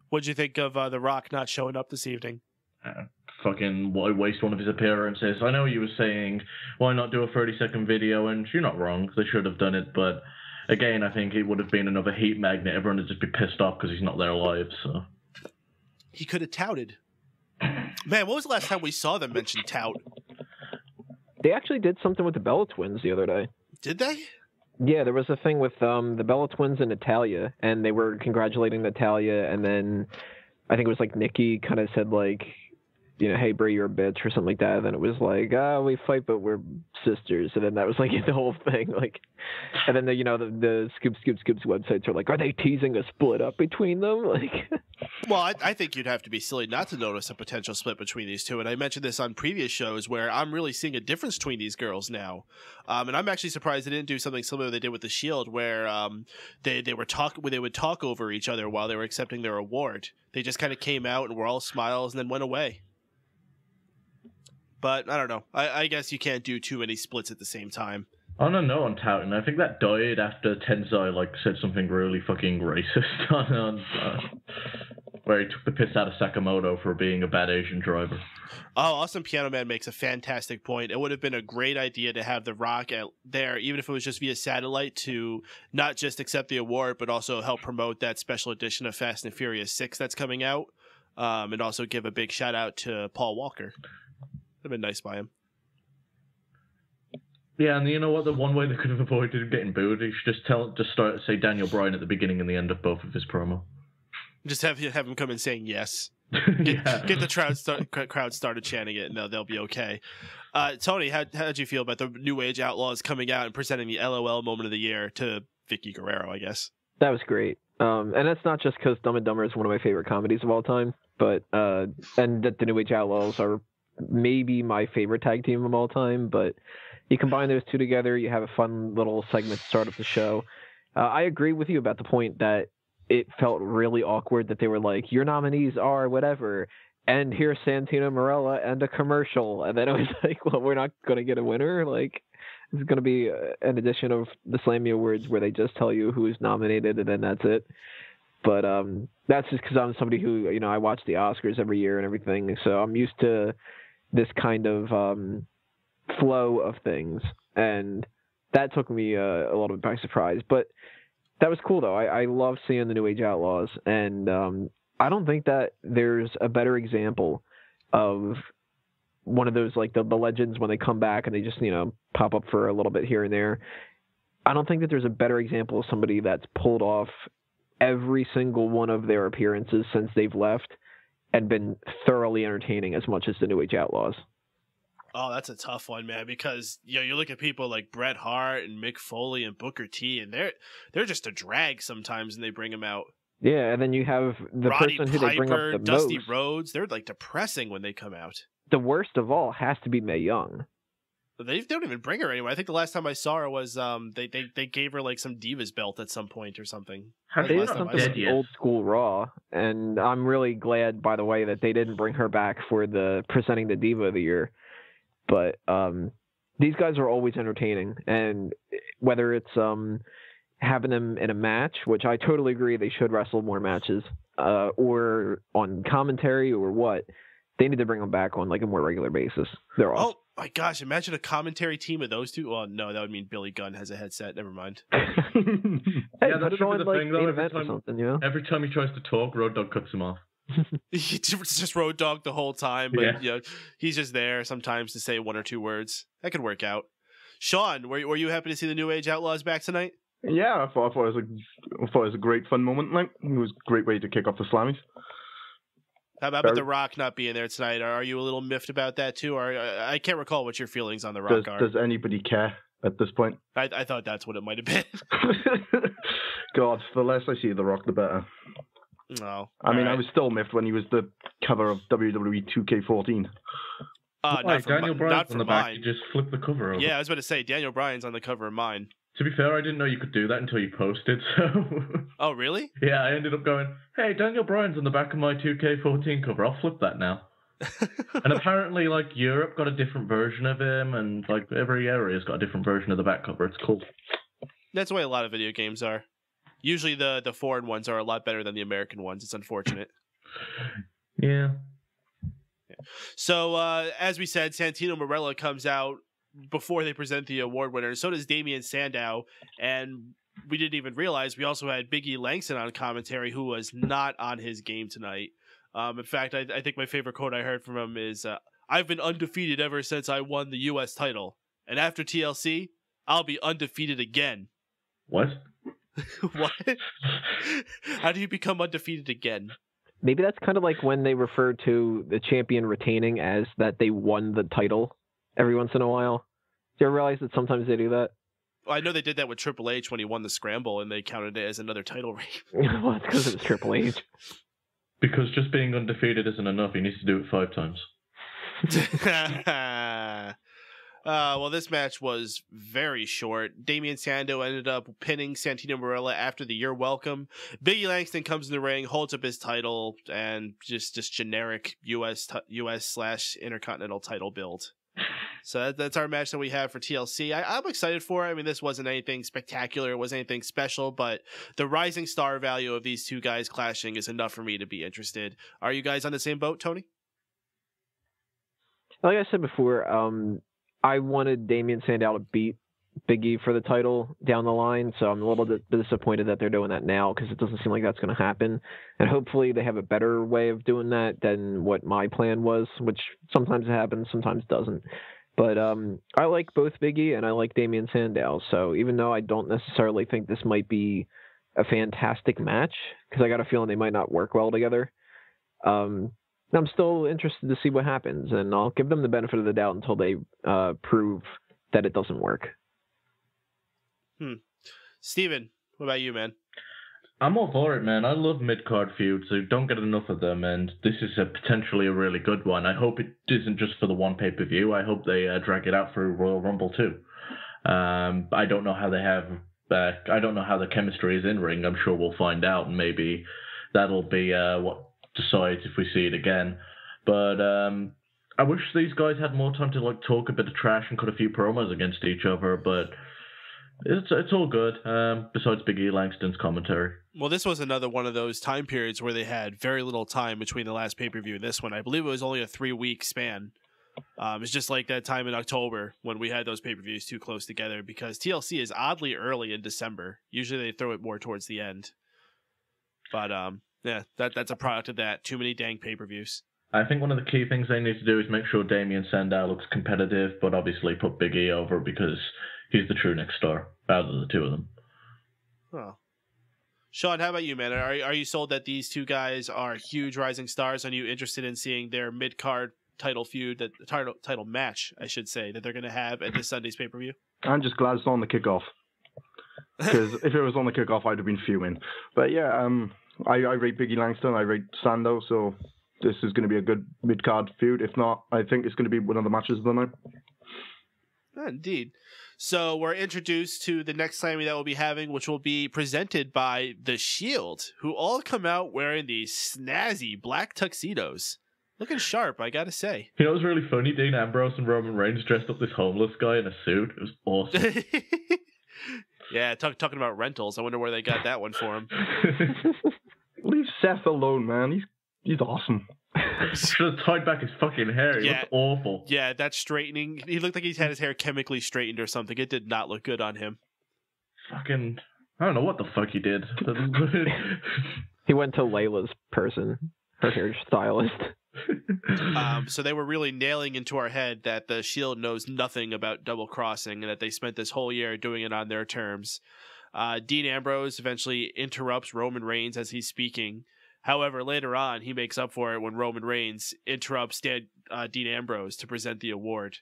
[SPEAKER 7] What'd you think of The Rock not showing up this evening?
[SPEAKER 2] Fucking waste one of his appearances. I know you were saying, why not do a 30-second video? And you're not wrong. They should have done it. But again, I think it would have been another heat magnet. Everyone would just be pissed off because he's not there live. So
[SPEAKER 7] he could have touted. Man, what was the last time we saw them mention tout?
[SPEAKER 8] They actually did something with the Bella Twins the other day.
[SPEAKER 7] Did they?
[SPEAKER 8] Yeah, there was a thing with the Bella Twins and Natalya, and they were congratulating Natalya, and then I think it was like Nikki kind of said like, you know, hey Bray, you're a bitch or something like that. And then it was like, we fight, but we're sisters. And then that was like the whole thing. Like, and then the Scoops websites are like, are they teasing a split up between them? Like,
[SPEAKER 7] well, I think you'd have to be silly not to notice a potential split between these two. And I mentioned this on previous shows where I'm really seeing a difference between these girls now. And I'm actually surprised they didn't do something similar they did with the Shield, where they would talk over each other while they were accepting their award. They just kind of came out and were all smiles and then went away. But I don't know. I guess you can't do too many splits at the same time.
[SPEAKER 2] On a note on touting, I think that died after Tensai said something really fucking racist on where he took the piss out of Sakamoto for being a bad Asian driver.
[SPEAKER 7] Oh, Awesome Piano Man makes a fantastic point. It would have been a great idea to have The Rock there, even if it was just via satellite, to not just accept the award, but also help promote that special edition of Fast and Furious 6 that's coming out, and also give a big shout out to Paul Walker. That'd been nice by him.
[SPEAKER 2] Yeah, and you know what? The one way they could have avoided him getting booed, he should just start say Daniel Bryan at the beginning and the end of both of his promo.
[SPEAKER 7] Just have him come in saying yes. Get the crowd started chanting it, and they'll be okay. Tony, how'd you feel about the New Age Outlaws coming out and presenting the LOL moment of the year to Vicky Guerrero? I guess
[SPEAKER 8] that was great. And that's not just because Dumb and Dumber is one of my favorite comedies of all time, but and that the New Age Outlaws are maybe my favorite tag team of all time. But you combine those two together, you have a fun little segment to start up the show. I agree with you about the point that it felt really awkward that they were like, your nominees are whatever, and here's Santino Marella and a commercial, and then it was like, well, we're not going to get a winner. Like, it's going to be an edition of the Slammy Awards where they just tell you who is nominated and then that's it. But that's just because I'm somebody who, you know, I watch the Oscars every year and everything, so I'm used to this kind of flow of things, and that took me a little bit by surprise. But that was cool, though. I love seeing the New Age Outlaws, and I don't think that there's a better example of one of those, like the legends when they come back and they just, you know, pop up for a little bit here and there. I don't think that there's a better example of somebody that's pulled off every single one of their appearances since they've left and been thoroughly entertaining as much as the New Age Outlaws.
[SPEAKER 7] Oh, that's a tough one, man, because you look at people like Bret Hart and Mick Foley and Booker T, and they're just a drag sometimes, and they bring them out.
[SPEAKER 8] Yeah, and then you have the
[SPEAKER 7] Roddy
[SPEAKER 8] person who
[SPEAKER 7] Piper,
[SPEAKER 8] they bring up the
[SPEAKER 7] Dusty
[SPEAKER 8] most.
[SPEAKER 7] Rhodes. They're like depressing when they come out.
[SPEAKER 8] The worst of all has to be Mae Young.
[SPEAKER 7] They don't even bring her anywhere. I think the last time I saw her was they gave her like some Divas belt at some point or something.
[SPEAKER 8] They did something with old school Raw, and I'm really glad, by the way, that they didn't bring her back for the presenting the Diva of the Year. But these guys are always entertaining, and whether it's having them in a match, which I totally agree they should wrestle more matches, or on commentary or what, they need to bring them back on like a more regular basis. They're awesome.
[SPEAKER 7] Oh my gosh, imagine a commentary team of those two. Oh no, that would mean Billy Gunn has a headset. Never mind.
[SPEAKER 8] Hey,
[SPEAKER 2] yeah, that's
[SPEAKER 8] on,
[SPEAKER 2] the
[SPEAKER 8] like,
[SPEAKER 2] thing though. Every time he tries to talk, Road Dogg cuts him off.
[SPEAKER 7] He just Road Dogg the whole time, but you know, he's just there sometimes to say one or two words. That could work out. Shaun, were you happy to see the New Age Outlaws back tonight?
[SPEAKER 4] Yeah, I thought it was a great fun moment. Like, it was a great way to kick off the Slammys.
[SPEAKER 7] How about The Rock not being there tonight? Are you a little miffed about that too? Or I can't recall what your feelings on The Rock are.
[SPEAKER 4] Does anybody care at this point?
[SPEAKER 7] I thought that's what it might have been.
[SPEAKER 4] God, the less I see The Rock, the better.
[SPEAKER 7] No.
[SPEAKER 4] I mean, I was still miffed when he was the cover of WWE 2K14.
[SPEAKER 2] Daniel Bryan's on the back. You just flip the cover over.
[SPEAKER 7] Yeah, I was about to say, Daniel Bryan's on the cover of mine.
[SPEAKER 2] To be fair, I didn't know you could do that until you posted, so...
[SPEAKER 7] Oh, really?
[SPEAKER 2] Yeah, I ended up going, hey, Daniel Bryan's on the back of my 2K14 cover. I'll flip that now. And apparently, like, Europe got a different version of him, and, like, every area's got a different version of the back cover. It's cool.
[SPEAKER 7] That's the way a lot of video games are. Usually the foreign ones are a lot better than the American ones. It's unfortunate.
[SPEAKER 2] Yeah.
[SPEAKER 7] So, as we said, Santino Marella comes out before they present the award winners. So does Damien Sandow, and we didn't even realize we also had Big E Langston on commentary, who was not on his game tonight. In fact, I think my favorite quote I heard from him is, I've been undefeated ever since I won the U.S. title, and after TLC, I'll be undefeated again.
[SPEAKER 2] What?
[SPEAKER 7] What? How do you become undefeated again?
[SPEAKER 8] Maybe that's kind of like when they refer to the champion retaining as that they won the title every once in a while. Do you ever realize that sometimes they do that?
[SPEAKER 7] Well, I know they did that with Triple H when he won the Scramble, and they counted it as another title reign.
[SPEAKER 8] Well, it's because it was Triple H.
[SPEAKER 2] Because just being undefeated isn't enough. He needs to do it 5 times.
[SPEAKER 7] Well, this match was very short. Damien Sandow ended up pinning Santino Marella after the "You're welcome." Big E Langston comes in the ring, holds up his title, and just generic US/Intercontinental title build. So that's our match that we have for TLC. I'm excited for it. I mean, this wasn't anything spectacular. It wasn't anything special, but the rising star value of these two guys clashing is enough for me to be interested. Are you guys on the same boat, Tony?
[SPEAKER 8] Like I said before, I wanted Damien Sandow to beat Big E for the title down the line, so I'm a little bit disappointed that they're doing that now because it doesn't seem like that's going to happen. And hopefully they have a better way of doing that than what my plan was, which sometimes happens, sometimes doesn't. But I like both Big E and I like Damien Sandow, so even though I don't necessarily think this might be a fantastic match, because I got a feeling they might not work well together, I'm still interested to see what happens, and I'll give them the benefit of the doubt until they prove that it doesn't work.
[SPEAKER 7] Steven, what about you, man?
[SPEAKER 2] I'm all for it, man. I love mid-card feuds. So don't get enough of them, and this is potentially a really good one. I hope it isn't just for the one pay-per-view. I hope they drag it out through Royal Rumble too. I don't know how they have. I don't know how the chemistry is in ring. I'm sure we'll find out, and maybe that'll be what decides if we see it again. But I wish these guys had more time to like talk a bit of trash and cut a few promos against each other, but it's all good, besides Big E Langston's commentary.
[SPEAKER 7] Well, this was another one of those time periods where they had very little time between the last pay-per-view and this one. I believe it was only a 3-week span. It's just like that time in October when we had those pay-per-views too close together, because TLC is oddly early in December. Usually they throw it more towards the end. But yeah, that's a product of that. Too many dang pay-per-views.
[SPEAKER 2] I think one of the key things they need to do is make sure Damien Sandow looks competitive, but obviously put Big E over because he's the true next star out of the two of them.
[SPEAKER 7] Oh. Shaun, how about you, man? Are you sold that these two guys are huge rising stars? Are you interested in seeing their mid-card title feud, that title match, I should say, that they're going to have at this Sunday's pay-per-view?
[SPEAKER 4] I'm just glad it's on the kickoff. Because if it was on the kickoff, I'd have been fuming. But yeah, I rate Big E Langston, I rate Sandow, so this is going to be a good mid-card feud. If not, I think it's going to be one of the matches of the night.
[SPEAKER 7] Indeed. So we're introduced to the next Slammy that we'll be having, which will be presented by The Shield, who all come out wearing these snazzy black tuxedos. Looking sharp, I gotta say.
[SPEAKER 2] You know, it was really funny. Dean Ambrose and Roman Reigns dressed up this homeless guy in a suit. It was awesome.
[SPEAKER 7] Yeah, talking about rentals. I wonder where they got that one for him.
[SPEAKER 4] Leave Seth alone, man. He's awesome.
[SPEAKER 2] Should have tied back his fucking hair. He looked awful.
[SPEAKER 7] Yeah, that straightening. He looked like he's had his hair chemically straightened or something. It did not look good on him.
[SPEAKER 2] Fucking, I don't know what the fuck he did.
[SPEAKER 8] He went to Layla's person, her hair stylist.
[SPEAKER 7] So they were really nailing into our head that the Shield knows nothing about double crossing and that they spent this whole year doing it on their terms. Dean Ambrose eventually interrupts Roman Reigns as he's speaking. However, later on, he makes up for it when Roman Reigns interrupts Dean Ambrose to present the award,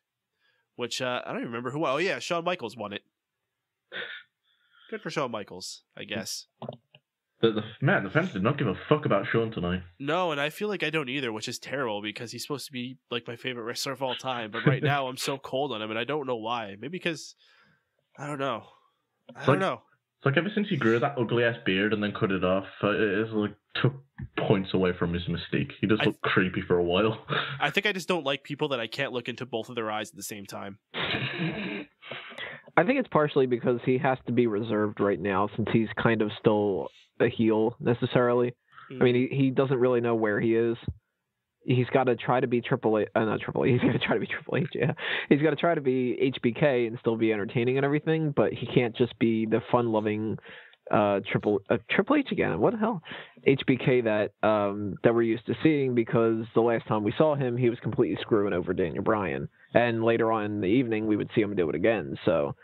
[SPEAKER 7] which I don't even remember who won. Oh, yeah, Shawn Michaels won it. Good for Shawn Michaels, I guess.
[SPEAKER 2] The fans did not give a fuck about Shaun tonight.
[SPEAKER 7] No, and I feel like I don't either, which is terrible because he's supposed to be like my favorite wrestler of all time. But right now, I'm so cold on him, and I don't know why. Maybe because I don't know. I don't know.
[SPEAKER 2] It's like ever since he grew that ugly ass beard and then cut it off, it like took points away from his mystique. He just looked creepy for a while.
[SPEAKER 7] I think I just don't like people that I can't look into both of their eyes at the same time.
[SPEAKER 8] I think it's partially because he has to be reserved right now since he's kind of still a heel necessarily. I mean, he doesn't really know where he is. He's got to try to be Triple H. Not Triple H. He's got to try to be Triple H. Yeah, he's got to try to be HBK and still be entertaining and everything. But he can't just be the fun-loving Triple H again. What the hell? HBK that we're used to seeing, because the last time we saw him, he was completely screwing over Daniel Bryan, and later on in the evening we would see him do it again. So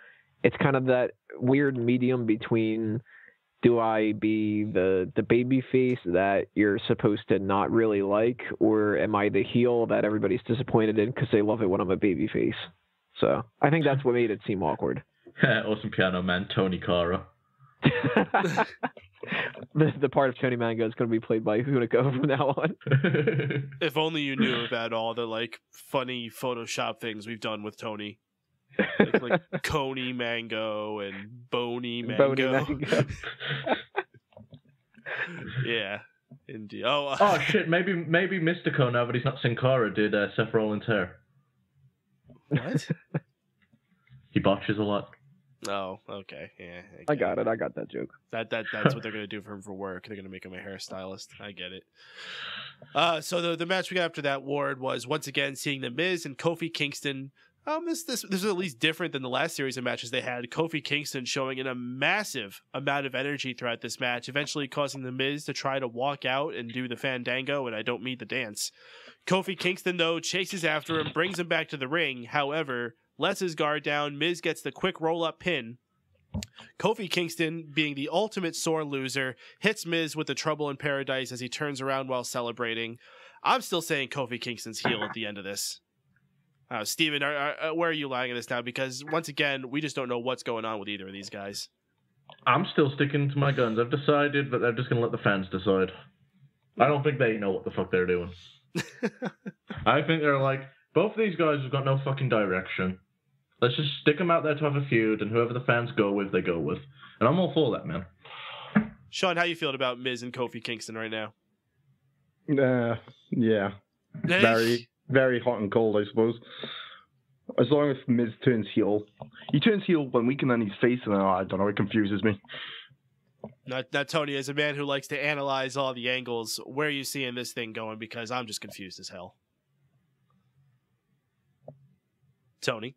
[SPEAKER 8] it's kind of that weird medium between, do I be the baby face that you're supposed to not really like, or am I the heel that everybody's disappointed in because they love it when I'm a baby face? So I think that's what made it seem awkward.
[SPEAKER 2] Awesome piano man, Tony Cara.
[SPEAKER 8] the part of Tony Mango is going to be played by Hunico from now on.
[SPEAKER 7] If only you knew about all the like funny Photoshop things we've done with Tony. Like Coney Mango and Boney Mango. Yeah, indeed.
[SPEAKER 2] Oh shit! Maybe Mystico, now that he's not Sin Cara, did Seth Rollins' hair.
[SPEAKER 7] What?
[SPEAKER 2] He botches a lot.
[SPEAKER 7] Oh, okay. Yeah,
[SPEAKER 8] I got it. I got that joke.
[SPEAKER 7] That's what they're gonna do for him for work. They're gonna make him a hairstylist. I get it. So the match we got after that, Ward, was once again seeing The Miz and Kofi Kingston. This is at least different than the last series of matches they had. Kofi Kingston showing in a massive amount of energy throughout this match, eventually causing The Miz to try to walk out and do the Fandango, and I don't mean the dance. Kofi Kingston, though, chases after him, brings him back to the ring. However, lets his guard down. Miz gets the quick roll-up pin. Kofi Kingston, being the ultimate sore loser, hits Miz with the Trouble in Paradise as he turns around while celebrating. I'm still saying Kofi Kingston's heel at the end of this. Steven, where are you lying on this now? Because, once again, we just don't know what's going on with either of these guys.
[SPEAKER 2] I'm still sticking to my guns. I've decided that they're just going to let the fans decide. I don't think they know what the fuck they're doing. I think they're like, both of these guys have got no fucking direction. Let's just stick them out there to have a feud, and whoever the fans go with, they go with. And I'm all for that, man.
[SPEAKER 7] Shaun, how you feeling about Miz and Kofi Kingston right now?
[SPEAKER 4] Yeah. Very... very hot and cold, I suppose. As long as Miz turns heel. He turns heel one week and then he's face, and I don't know, it confuses me.
[SPEAKER 7] Now, Tony, as a man who likes to analyze all the angles, where are you seeing this thing going? Because I'm just confused as hell. Tony?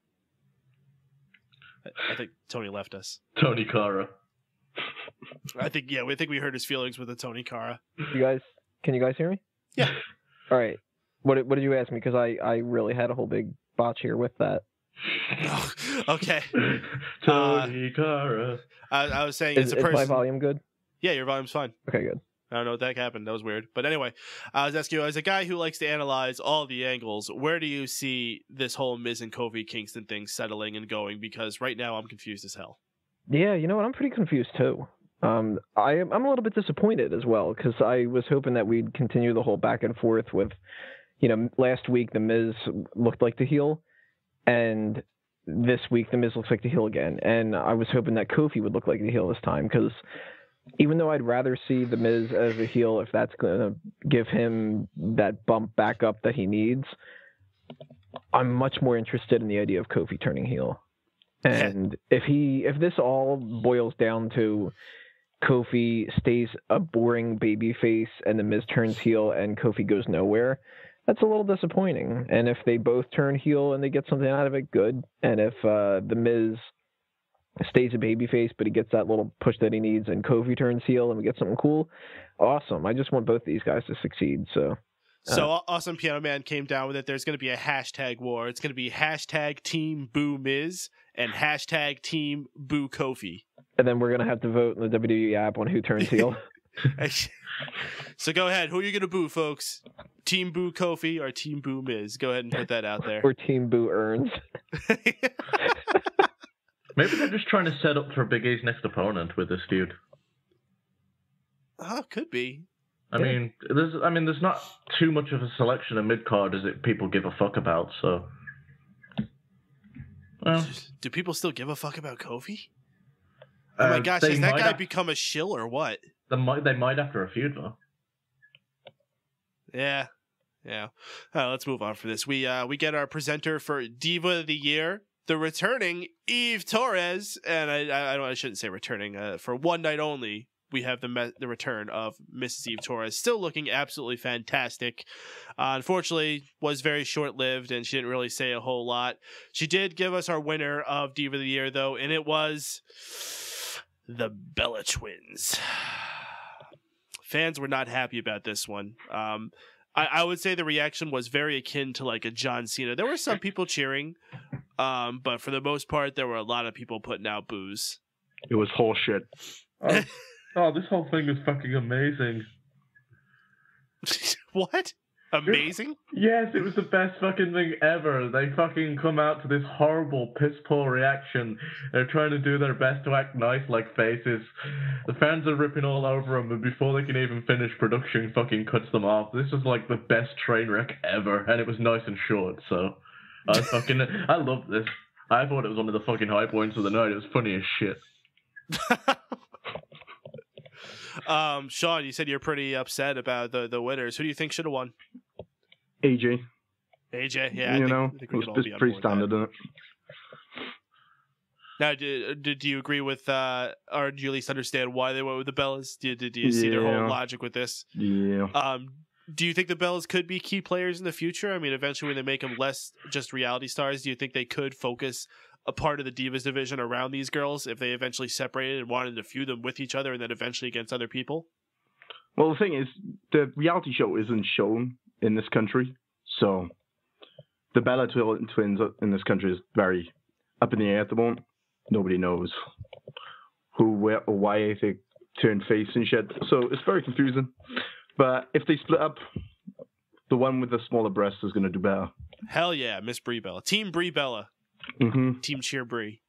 [SPEAKER 7] I think Tony left us.
[SPEAKER 2] Tony Cara.
[SPEAKER 7] I think we hurt his feelings with the Tony Cara.
[SPEAKER 8] Can you guys hear me?
[SPEAKER 7] Yeah.
[SPEAKER 8] All right. What did you ask me? Because I really had a whole big botch here with that.
[SPEAKER 7] Oh, okay.
[SPEAKER 2] Tony Cara.
[SPEAKER 7] I was saying,
[SPEAKER 8] is my volume good?
[SPEAKER 7] Yeah, your volume's fine.
[SPEAKER 8] Okay, good.
[SPEAKER 7] I don't know what that happened. That was weird. But anyway, I was asking you, as a guy who likes to analyze all the angles, where do you see this whole Miz and Kofi Kingston thing settling and going? Because right now I'm confused as hell.
[SPEAKER 8] Yeah, you know what? I'm pretty confused too. I'm a little bit disappointed as well, because I was hoping that we'd continue the whole back and forth with, last week the Miz looked like the heel, and this week the Miz looks like the heel again. And I was hoping that Kofi would look like the heel this time, because even though I'd rather see the Miz as a heel if that's going to give him that bump back up that he needs, I'm much more interested in the idea of Kofi turning heel. And if this all boils down to Kofi stays a boring babyface and the Miz turns heel and Kofi goes nowhere, that's a little disappointing. And if they both turn heel and they get something out of it, good. And if the Miz stays a babyface but he gets that little push that he needs and Kofi turns heel and we get something cool, awesome. I just want both these guys to succeed. So
[SPEAKER 7] Awesome Piano Man came down with it. There's going to be a hashtag war. It's going to be hashtag Team Boo Miz and hashtag Team Boo Kofi.
[SPEAKER 8] And then we're going to have to vote in the WWE app on who turns heel.
[SPEAKER 7] So go ahead. Who are you going to boo, folks? Team Boo Kofi or Team Boo Miz? Go ahead and put that out there.
[SPEAKER 8] Or Team Boo Earns.
[SPEAKER 2] Maybe they're just trying to set up for Big E's next opponent with this feud.
[SPEAKER 7] Oh, could be.
[SPEAKER 2] I mean, there's not too much of a selection of mid-card as people give a fuck about, so... Well,
[SPEAKER 7] do people still give a fuck about Kofi? Oh my gosh, has that guy become a shill or what?
[SPEAKER 2] They might after a feud, though.
[SPEAKER 7] Yeah. All right, let's move on for this. We get our presenter for Diva of the Year, the returning Eve Torres, and I shouldn't say returning. For one night only, we have the return of Mrs. Eve Torres, still looking absolutely fantastic. Unfortunately, was very short-lived, and she didn't really say a whole lot. She did give us our winner of Diva of the Year, though, and it was the Bella Twins. Fans were not happy about this one. I would say the reaction was very akin to like a John Cena. There were some people cheering, but for the most part, there were a lot of people putting out boos.
[SPEAKER 4] It was horseshit.
[SPEAKER 2] Oh, this whole thing is fucking amazing.
[SPEAKER 7] What? Amazing?
[SPEAKER 2] Yes, it was the best fucking thing ever. They fucking come out to this horrible, piss-poor reaction. They're trying to do their best to act nice like faces. The fans are ripping all over them, and before they can even finish, production fucking cuts them off. This was like the best train wreck ever, and it was nice and short, so... I loved this. I thought it was one of the fucking high points of the night. It was funny as shit.
[SPEAKER 7] Shaun, you said you're pretty upset about the winners. Who do you think should have won?
[SPEAKER 4] AJ,
[SPEAKER 7] yeah.
[SPEAKER 4] I think it was pretty standard in it.
[SPEAKER 7] Now, did you agree with, or do you at least understand why they went with the Bellas? Did you see their whole logic with this?
[SPEAKER 4] Yeah.
[SPEAKER 7] Do you think the Bellas could be key players in the future? I mean, eventually when they make them less just reality stars, do you think they could focus a part of the Divas division around these girls if they eventually separated and wanted to feud them with each other and then eventually against other people?
[SPEAKER 4] Well, the thing is, the reality show isn't shown in this country, so the Bella Twins in this country is very up in the air at the moment. Nobody knows who, where, or why they turn face and shit, so it's very confusing. But if they split up, the one with the smaller breasts is going to do better.
[SPEAKER 7] Hell yeah, Miss Brie Bella. Team Brie Bella.
[SPEAKER 4] Mm-hmm.
[SPEAKER 7] Team Cheer Brie.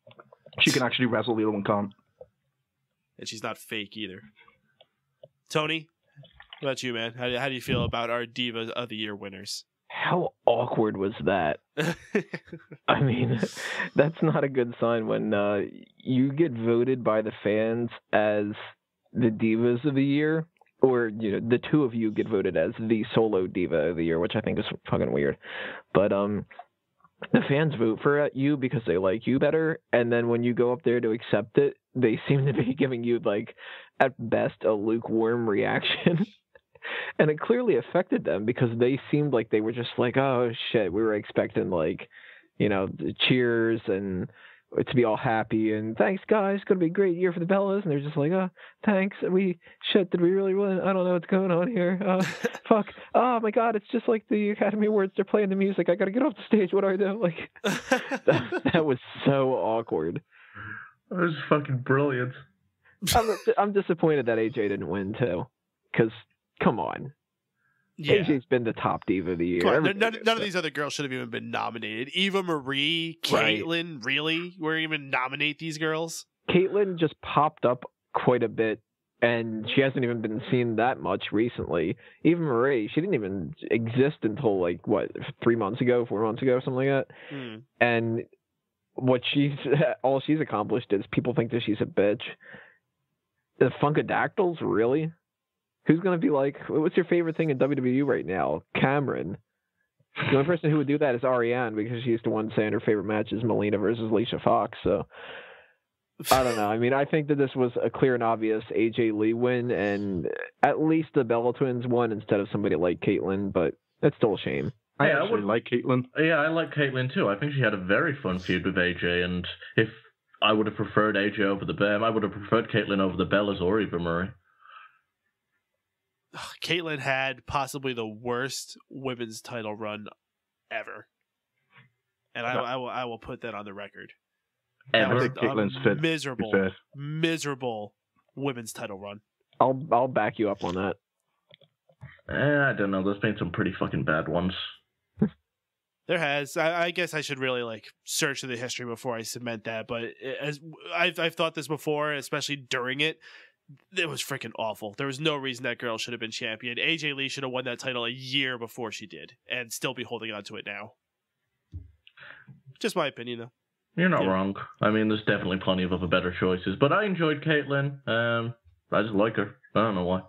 [SPEAKER 4] She can actually wrestle, the other one can't.
[SPEAKER 7] And she's not fake either. Tony, what about you, man? How do you feel about our Diva of the Year winners?
[SPEAKER 8] How awkward was that? I mean, that's not a good sign when you get voted by the fans as the Divas of the Year, or the two of you get voted as the solo Diva of the Year, which I think is fucking weird. But the fans vote for you because they like you better, and then when you go up there to accept it, they seem to be giving you, like, at best, a lukewarm reaction. And it clearly affected them because they seemed like they were just like, oh, shit, we were expecting, like, cheers and to be all happy and thanks, guys, it's going to be a great year for the Bellas. And they're just like, oh, thanks. Did we really win? I don't know what's going on here. Fuck. Oh, my God, it's just like the Academy Awards. They're playing the music. I got to get off the stage. What do I do? Like, that was so awkward.
[SPEAKER 2] It was fucking brilliant.
[SPEAKER 8] I'm disappointed that AJ didn't win, too. Because, come on. Yeah. AJ's been the top Diva of the Year.
[SPEAKER 7] None of these other girls should have even been nominated. Eva Marie, Caitlyn, right. Really? We're even nominate these girls?
[SPEAKER 8] Caitlyn just popped up quite a bit, and she hasn't even been seen that much recently. Eva Marie, she didn't even exist until, like, 4 months ago, something like that. And all she's accomplished is people think that she's a bitch. The Funkadactyls, really? Who's going to be like, what's your favorite thing in WWE right now? Cameron. The only person who would do that is Ariane because she's the one saying her favorite match is Melina versus Alicia Fox. So, I don't know. I mean, I think that this was a clear and obvious AJ Lee win, and at least the Bella Twins won instead of somebody like Caitlyn, but it's still a shame.
[SPEAKER 4] I actually like Caitlyn.
[SPEAKER 2] Yeah, I like Caitlyn too. I think she had a very fun feud with AJ, and if I would have preferred AJ over the Bear, I would have preferred Caitlyn over the Bellas or Eva Marie.
[SPEAKER 7] Caitlyn had possibly the worst women's title run ever, and I will put that on the record.
[SPEAKER 4] I think Caitlyn's fit.
[SPEAKER 7] Miserable women's title run.
[SPEAKER 8] I'll back you up on that.
[SPEAKER 2] I don't know. There's been some pretty fucking bad ones.
[SPEAKER 7] There has. I guess I should really search the history before I cement that. But as I've thought this before, especially during it was freaking awful. There was no reason that girl should have been champion. AJ Lee should have won that title a year before she did, and still be holding on to it now. Just my opinion, though.
[SPEAKER 2] You're not wrong. I mean, there's definitely plenty of other better choices, but I enjoyed Caitlyn. I just like her. I don't know why.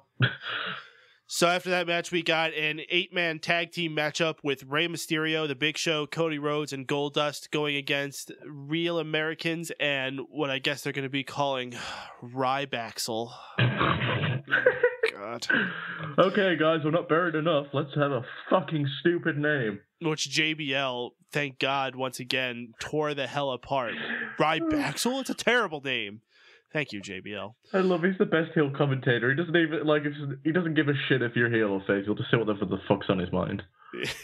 [SPEAKER 7] So after that match, we got an 8-man tag team matchup with Rey Mysterio, The Big Show, Cody Rhodes, and Goldust going against Real Americans and what I guess they're going to be calling Ryback. God.
[SPEAKER 2] Okay, guys, we're not buried enough. Let's have a fucking stupid name.
[SPEAKER 7] Which JBL, thank God, once again, tore the hell apart. Ryback? It's a terrible name. Thank you, JBL.
[SPEAKER 2] I love he's the best heel commentator. He doesn't even he doesn't give a shit if you're heel or face. He'll just say whatever the fuck's on his mind.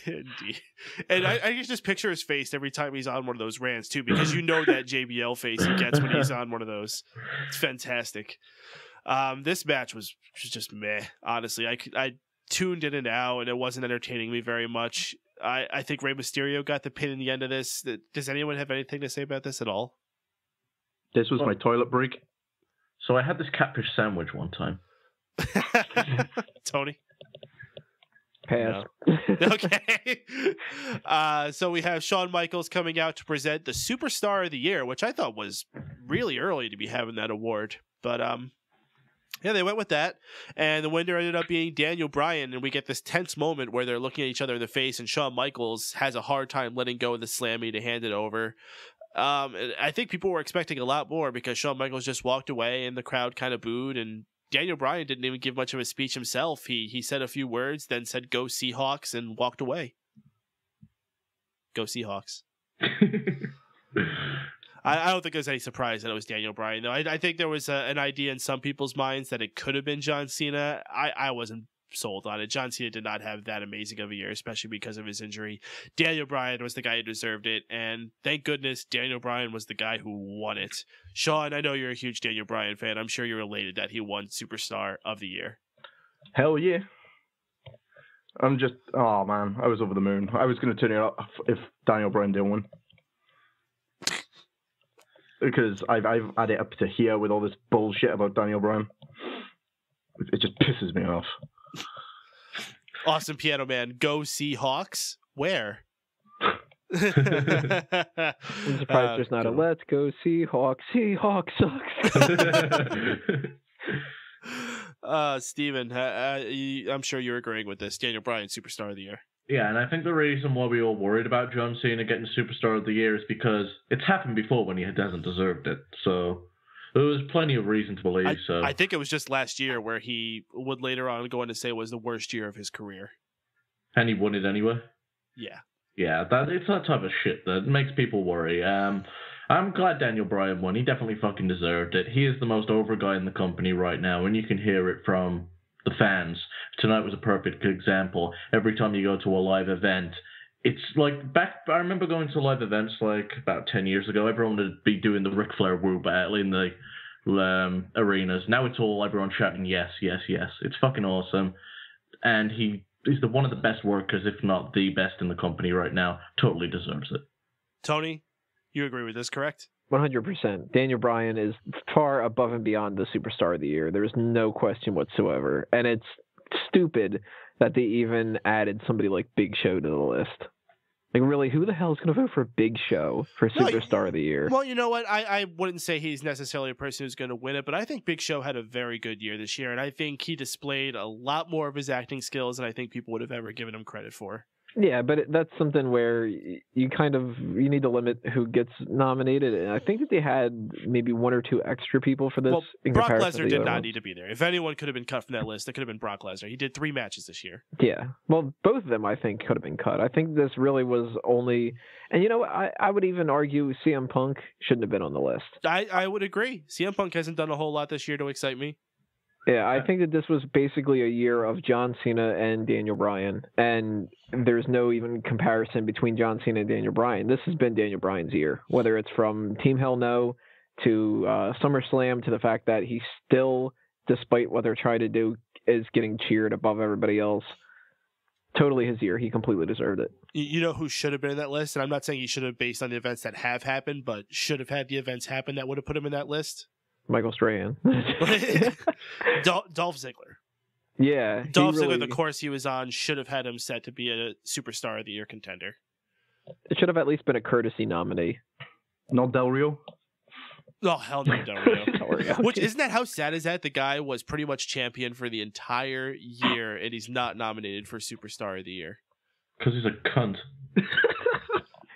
[SPEAKER 7] Indeed. And I can just picture his face every time he's on one of those rants too, because you know that JBL face he gets when he's on one of those. It's fantastic. This match was just meh. Honestly, I tuned in and out, and it wasn't entertaining me very much. I think Rey Mysterio got the pin in the end of this. Does anyone have anything to say about this at all?
[SPEAKER 4] This was my toilet break.
[SPEAKER 2] So I had this catfish sandwich one time.
[SPEAKER 7] Tony?
[SPEAKER 8] Pass.
[SPEAKER 7] No. Okay. So we have Shawn Michaels coming out to present the Superstar of the Year, which I thought was really early to be having that award. But yeah, they went with that. And the winner ended up being Daniel Bryan. And we get this tense moment where they're looking at each other in the face, and Shawn Michaels has a hard time letting go of the Slammy to hand it over. I think people were expecting a lot more because Shawn Michaels just walked away and the crowd kind of booed, and Daniel Bryan didn't even give much of a speech himself. He said a few words, then said "Go Seahawks" and walked away. Go Seahawks. I don't think there's any surprise that it was Daniel Bryan, though. I think there was an idea in some people's minds that it could have been John Cena. I wasn't sold on it. John Cena did not have that amazing of a year, especially because of his injury. Daniel Bryan was the guy who deserved it, and thank goodness Daniel Bryan was the guy who won it. Shaun, I know you're a huge Daniel Bryan fan. I'm sure you're elated that he won Superstar of the Year.
[SPEAKER 4] Hell yeah. Oh man, I was over the moon. I was going to turn it off if Daniel Bryan didn't win. Because I've had it up to here with all this bullshit about Daniel Bryan. It just pisses me off.
[SPEAKER 7] Awesome Piano Man, Go Seahawks? Where?
[SPEAKER 8] I'm surprised there's not a "Let's Go Seahawks. Seahawks sucks."
[SPEAKER 7] Steven, I'm sure you're agreeing with this. Daniel Bryan, Superstar of the Year.
[SPEAKER 2] Yeah, and I think the reason why we all worried about John Cena getting Superstar of the Year is because it's happened before when he hasn't deserved it. So there was plenty of reason to believe so.
[SPEAKER 7] I think it was just last year where he would later on go on to say it was the worst year of his career.
[SPEAKER 2] And he won it anyway?
[SPEAKER 7] Yeah.
[SPEAKER 2] Yeah, it's that type of shit that makes people worry. I'm glad Daniel Bryan won. He definitely fucking deserved it. He is the most over guy in the company right now, and you can hear it from the fans. Tonight was a perfect example. Every time you go to a live event, it's like I remember going to live events like about 10 years ago. Everyone would be doing the Ric Flair woo battle in the arenas. Now it's all everyone shouting yes, yes, yes. It's fucking awesome. And he is one of the best workers, if not the best in the company right now. Totally deserves it.
[SPEAKER 7] Tony, you agree with this, correct?
[SPEAKER 8] 100%. Daniel Bryan is far above and beyond the Superstar of the Year. There's no question whatsoever. And it's stupid that they even added somebody like Big Show to the list. Like, really, who the hell is going to vote for Big Show for Superstar of the Year?
[SPEAKER 7] Well, you know what? I wouldn't say he's necessarily a person who's going to win it, but I think Big Show had a very good year this year, and I think he displayed a lot more of his acting skills than I think people would have ever given him credit for.
[SPEAKER 8] Yeah, but that's something where you need to limit who gets nominated. And I think that they had maybe one or two extra people for this.
[SPEAKER 7] Well, Brock Lesnar did not need to be there. If anyone could have been cut from that list, it could have been Brock Lesnar. He did 3 matches this year.
[SPEAKER 8] Yeah. Well, both of them, I think, could have been cut. I think this really was only... And, you know, I would even argue CM Punk shouldn't have been on the list.
[SPEAKER 7] I would agree. CM Punk hasn't done a whole lot this year to excite me.
[SPEAKER 8] Yeah, I think that this was basically a year of John Cena and Daniel Bryan, and there's no even comparison between John Cena and Daniel Bryan. This has been Daniel Bryan's year, whether it's from Team Hell No to SummerSlam to the fact that he still, despite what they're trying to do, is getting cheered above everybody else. Totally his year. He completely deserved it.
[SPEAKER 7] You know who should have been in that list? And I'm not saying he should have based on the events that have happened, but should have had the events happen that would have put him in that list?
[SPEAKER 8] Michael Strahan.
[SPEAKER 7] Dolph Ziggler.
[SPEAKER 8] Yeah.
[SPEAKER 7] Dolph Ziggler, the course he was on, should have had him set to be a Superstar of the Year contender.
[SPEAKER 8] It should have at least been a courtesy nominee.
[SPEAKER 4] Not Del Rio?
[SPEAKER 7] Oh, hell no, Del Rio. Which, isn't that how sad is that? The guy was pretty much champion for the entire year, and he's not nominated for Superstar of the Year.
[SPEAKER 2] Because he's a cunt.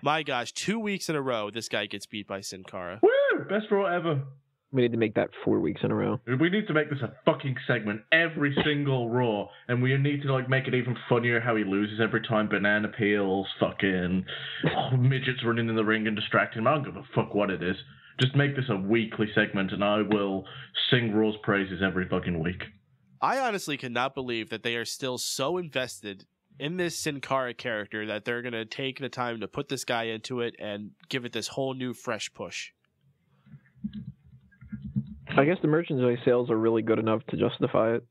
[SPEAKER 7] My gosh, 2 weeks in a row, this guy gets beat by Sin Cara.
[SPEAKER 2] Woo! Best Raw ever.
[SPEAKER 8] We need to make that 4 weeks in a row.
[SPEAKER 2] We need to make this a fucking segment every single Raw, and we need to like make it even funnier how he loses every time. Banana peels, fucking midgets running in the ring and distracting him. I don't give a fuck what it is. Just make this a weekly segment, and I will sing Raw's praises every fucking week.
[SPEAKER 7] I honestly cannot believe that they are still so invested in this Sin Cara character that they're going to take the time to put this guy into it and give it this whole new fresh push.
[SPEAKER 8] I guess the merchandise sales are really good enough to justify it.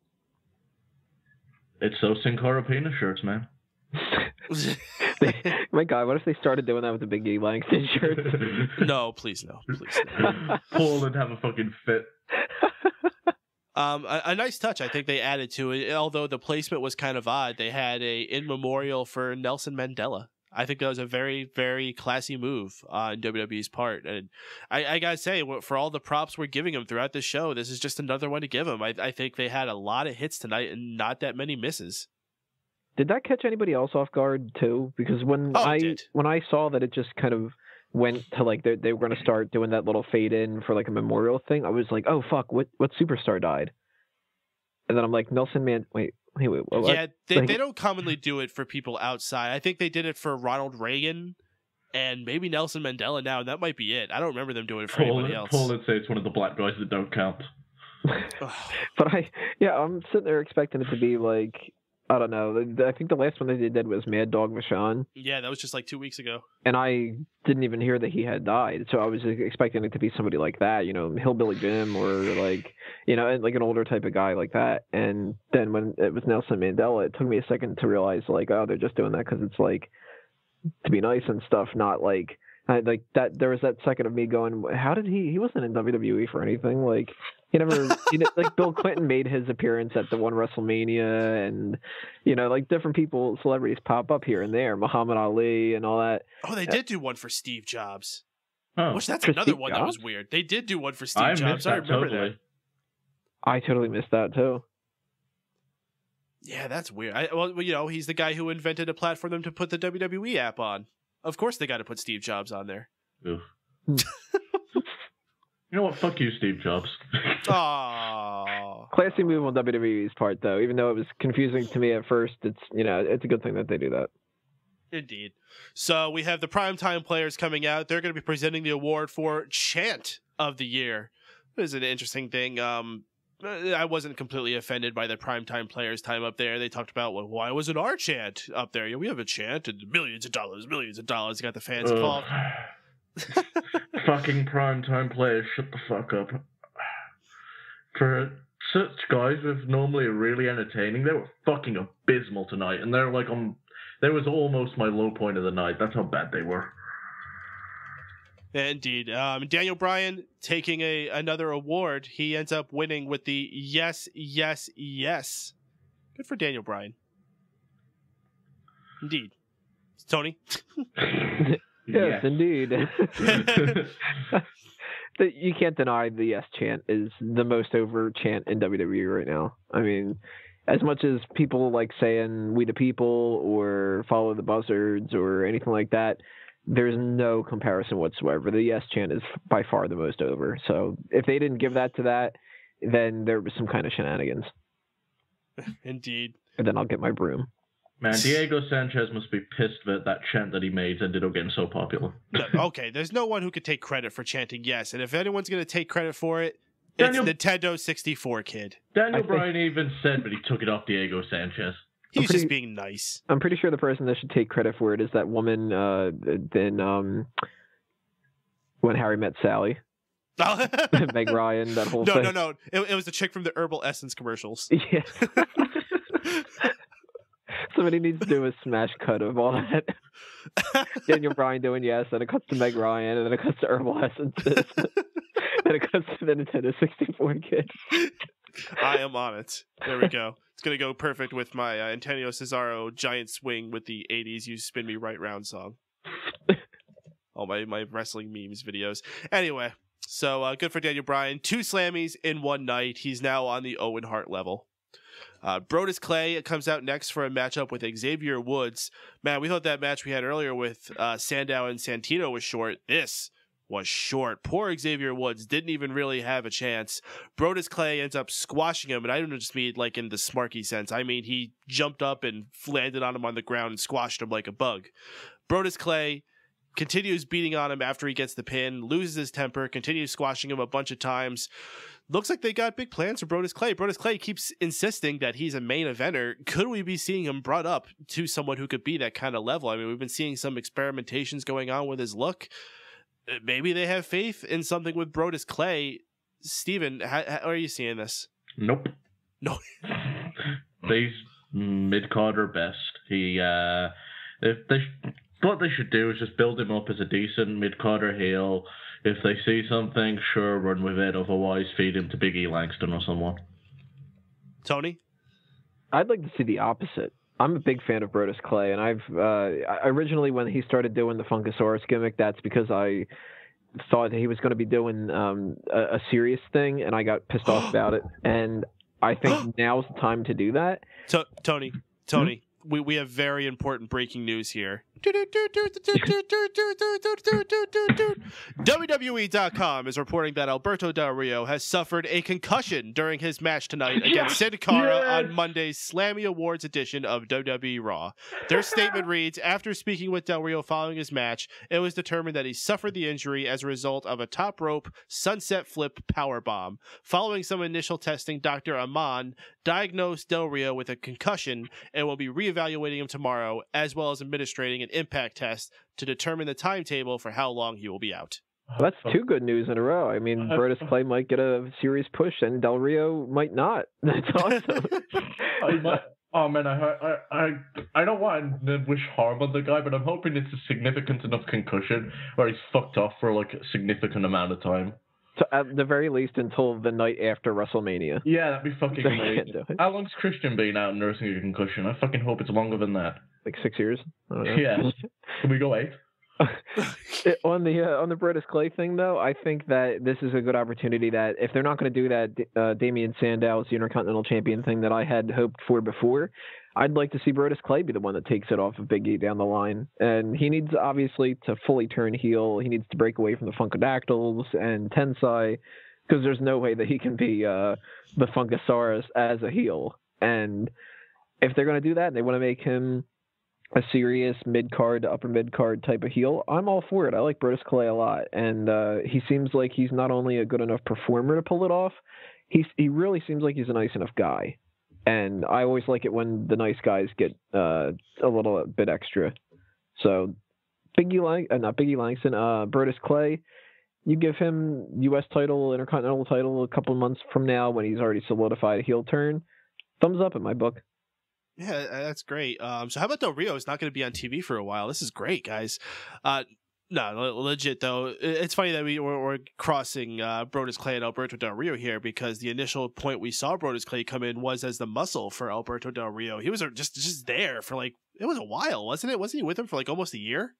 [SPEAKER 2] It's so Sin Cara penis shirts, man.
[SPEAKER 8] My God, what if they started doing that with the Big E Langston shirts?
[SPEAKER 7] No, please no. Please no.
[SPEAKER 2] Paul would have a fucking fit.
[SPEAKER 7] A nice touch I think they added to it, although the placement was kind of odd. They had a in memorial for Nelson Mandela. I think that was a very, very classy move on WWE's part. And I got to say, for all the props we're giving him throughout this show, this is just another one to give him. I think they had a lot of hits tonight and not that many misses.
[SPEAKER 8] Did that catch anybody else off guard too? Because when I saw that it just kind of went to like they were going to start doing that little fade in for like a memorial thing, I was like, oh fuck, what superstar died? And then I'm like, wait, what?
[SPEAKER 7] Yeah, they don't commonly do it for people outside. I think they did it for Ronald Reagan and maybe Nelson Mandela now, and that might be it. I don't remember them doing it for anybody else.
[SPEAKER 2] Paul would say it's one of the black guys that don't count.
[SPEAKER 8] But I'm sitting there expecting it to be like, I don't know. I think the last one that they did was Mad Dog Vachon.
[SPEAKER 7] Yeah, that was just like 2 weeks ago.
[SPEAKER 8] And I didn't even hear that he had died. So I was expecting it to be somebody like that, Hillbilly Jim or like, like an older type of guy like that. And then when it was Nelson Mandela, it took me a second to realize like, oh, they're just doing that because it's like to be nice and stuff, not like that. There was that second of me going, how did he wasn't in WWE for anything. Like he never, like Bill Clinton made his appearance at the one WrestleMania and, like different people, celebrities pop up here and there, Muhammad Ali and all that.
[SPEAKER 7] Oh, they did do one for Steve Jobs.
[SPEAKER 2] Oh,
[SPEAKER 7] which that's another one that was weird. They did do one for Steve Jobs. I remember that.
[SPEAKER 8] I totally missed that too.
[SPEAKER 7] Yeah, that's weird. He's the guy who invented a platform to put the WWE app on. Of course they got to put Steve Jobs on there.
[SPEAKER 2] You know what? Fuck you, Steve Jobs.
[SPEAKER 7] Aww.
[SPEAKER 8] Classy move on WWE's part, though. Even though it was confusing to me at first, it's a good thing that they do that.
[SPEAKER 7] Indeed. So we have the primetime players coming out. They're going to be presenting the award for Chant of the Year. This is an interesting thing. I wasn't completely offended by the primetime players' time up there. They talked about, well, why wasn't our chant up there? Yeah, we have a chant and millions of dollars. Got the fans involved.
[SPEAKER 2] Fucking primetime players, shut the fuck up. For such guys with normally really entertaining, they were fucking abysmal tonight, and they're like there was almost my low point of the night. That's how bad they were.
[SPEAKER 7] Indeed. Daniel Bryan taking another award. He ends up winning with the yes, yes, yes. Good for Daniel Bryan. Indeed. Tony?
[SPEAKER 8] Yes, indeed. You can't deny the yes chant is the most over chant in WWE right now. I mean, as much as people like saying we the people or follow the buzzards or anything like that, there's no comparison whatsoever. The yes chant is by far the most over. So if they didn't give that to that, then there was some kind of shenanigans.
[SPEAKER 7] Indeed.
[SPEAKER 8] And then I'll get my broom.
[SPEAKER 2] Man, Diego Sanchez must be pissed that chant that he made ended up getting so popular.
[SPEAKER 7] Okay, there's no one who could take credit for chanting yes, and if anyone's going to take credit for it, it's Nintendo 64 kid.
[SPEAKER 2] Daniel Bryan even said, but he took it off Diego Sanchez.
[SPEAKER 7] He's just being nice.
[SPEAKER 8] I'm pretty sure the person that should take credit for it is that woman when Harry Met Sally. Meg Ryan, that whole
[SPEAKER 7] no,
[SPEAKER 8] thing.
[SPEAKER 7] No. It was the chick from the Herbal Essence commercials.
[SPEAKER 8] Yeah. Somebody needs to do a smash cut of all that. Daniel Bryan doing yes, then it cuts to Meg Ryan, and then it cuts to Herbal Essences. And it cuts to the Nintendo 64 kid.
[SPEAKER 7] I am on it. There we go. It's going to go perfect with my Antonio Cesaro giant swing with the 80s You Spin Me Right Round song. All my wrestling memes videos. Anyway, so good for Daniel Bryan. 2 Slammys in one night. He's now on the Owen Hart level. Brodus Clay comes out next for a matchup with Xavier Woods. Man, we thought that match we had earlier with Sandow and Santino was short. This was short. Poor Xavier Woods didn't even really have a chance. Brodus Clay ends up squashing him, and I don't just mean like in the smarky sense. I mean he jumped up and landed on him on the ground and squashed him like a bug. Brodus Clay continues beating on him after he gets the pin, loses his temper, continues squashing him a bunch of times. Looks like they got big plans for Brodus Clay. Brodus Clay keeps insisting that he's a main eventer. Could we be seeing him brought up to someone who could be that kind of level? I mean, we've been seeing some experimentations going on with his look. Maybe they have faith in something with Brodus Clay. Steven, how are you seeing this?
[SPEAKER 2] Nope.
[SPEAKER 7] No.
[SPEAKER 2] These mid-card are best. What they should do is just build him up as a decent mid-carder heel. If they see something, sure, run with it. Otherwise, feed him to Big E Langston or someone.
[SPEAKER 7] Tony?
[SPEAKER 8] I'd like to see the opposite. I'm a big fan of Brodus Clay, and I've originally when he started doing the Funkasaurus gimmick, that's because I thought that he was going to be doing a serious thing, and I got pissed off about it. And I think now's the time to do that.
[SPEAKER 7] Tony, we have very important breaking news here. WWE.com is reporting that Alberto Del Rio has suffered a concussion during his match tonight against Sin Cara on Monday's Slammy Awards edition of WWE Raw. Their statement reads, after speaking with Del Rio following his match, it was determined that he suffered the injury as a result of a top rope sunset flip powerbomb. Following some initial testing, Dr. Aman diagnosed Del Rio with a concussion and will be reevaluating him tomorrow, as well as administrating an impact test to determine the timetable for how long he will be out.
[SPEAKER 8] Well, that's 2 good news in a row. I mean, Brodus Clay might get a serious push, and Del Rio might not. That's awesome.
[SPEAKER 2] Oh man, I don't want to wish harm on the guy, but I'm hoping it's a significant enough concussion where he's fucked off for like a significant amount of time.
[SPEAKER 8] So at the very least until the night after WrestleMania.
[SPEAKER 2] Yeah, that'd be fucking amazing. How long's Christian been out nursing a concussion? I fucking hope it's longer than that.
[SPEAKER 8] Like 6 years? I don't know.
[SPEAKER 2] Yeah. Can we go 8?
[SPEAKER 8] On the Brodus Clay thing, though, I think that this is a good opportunity that if they're not going to do that Damien Sandow's Intercontinental Champion thing that I had hoped for before, I'd like to see Brodus Clay be the one that takes it off of Big E down the line. And he needs, obviously, to fully turn heel. He needs to break away from the Funkadactyls and Tensai, because there's no way that he can be the Funkasaurus as a heel. And if they're going to do that, and they want to make him a serious mid-card to upper mid-card type of heel, I'm all for it. I like Brodus Clay a lot. And he seems like he's not only a good enough performer to pull it off, he really seems like he's a nice enough guy. And I always like it when the nice guys get a little bit extra. So, not Big E Langston, Brodus Clay, you give him U.S. title, Intercontinental title a couple months from now when he's already solidified a heel turn. Thumbs up in my book.
[SPEAKER 7] Yeah, that's great. So how about Del Rio is not going to be on TV for a while? This is great, guys. No, legit though. It's funny that we're crossing Brodus Clay and Alberto Del Rio here, because the initial point we saw Brodus Clay come in was as the muscle for Alberto Del Rio. He was just there for like, it was a while, wasn't it? Wasn't he with him for like almost a year?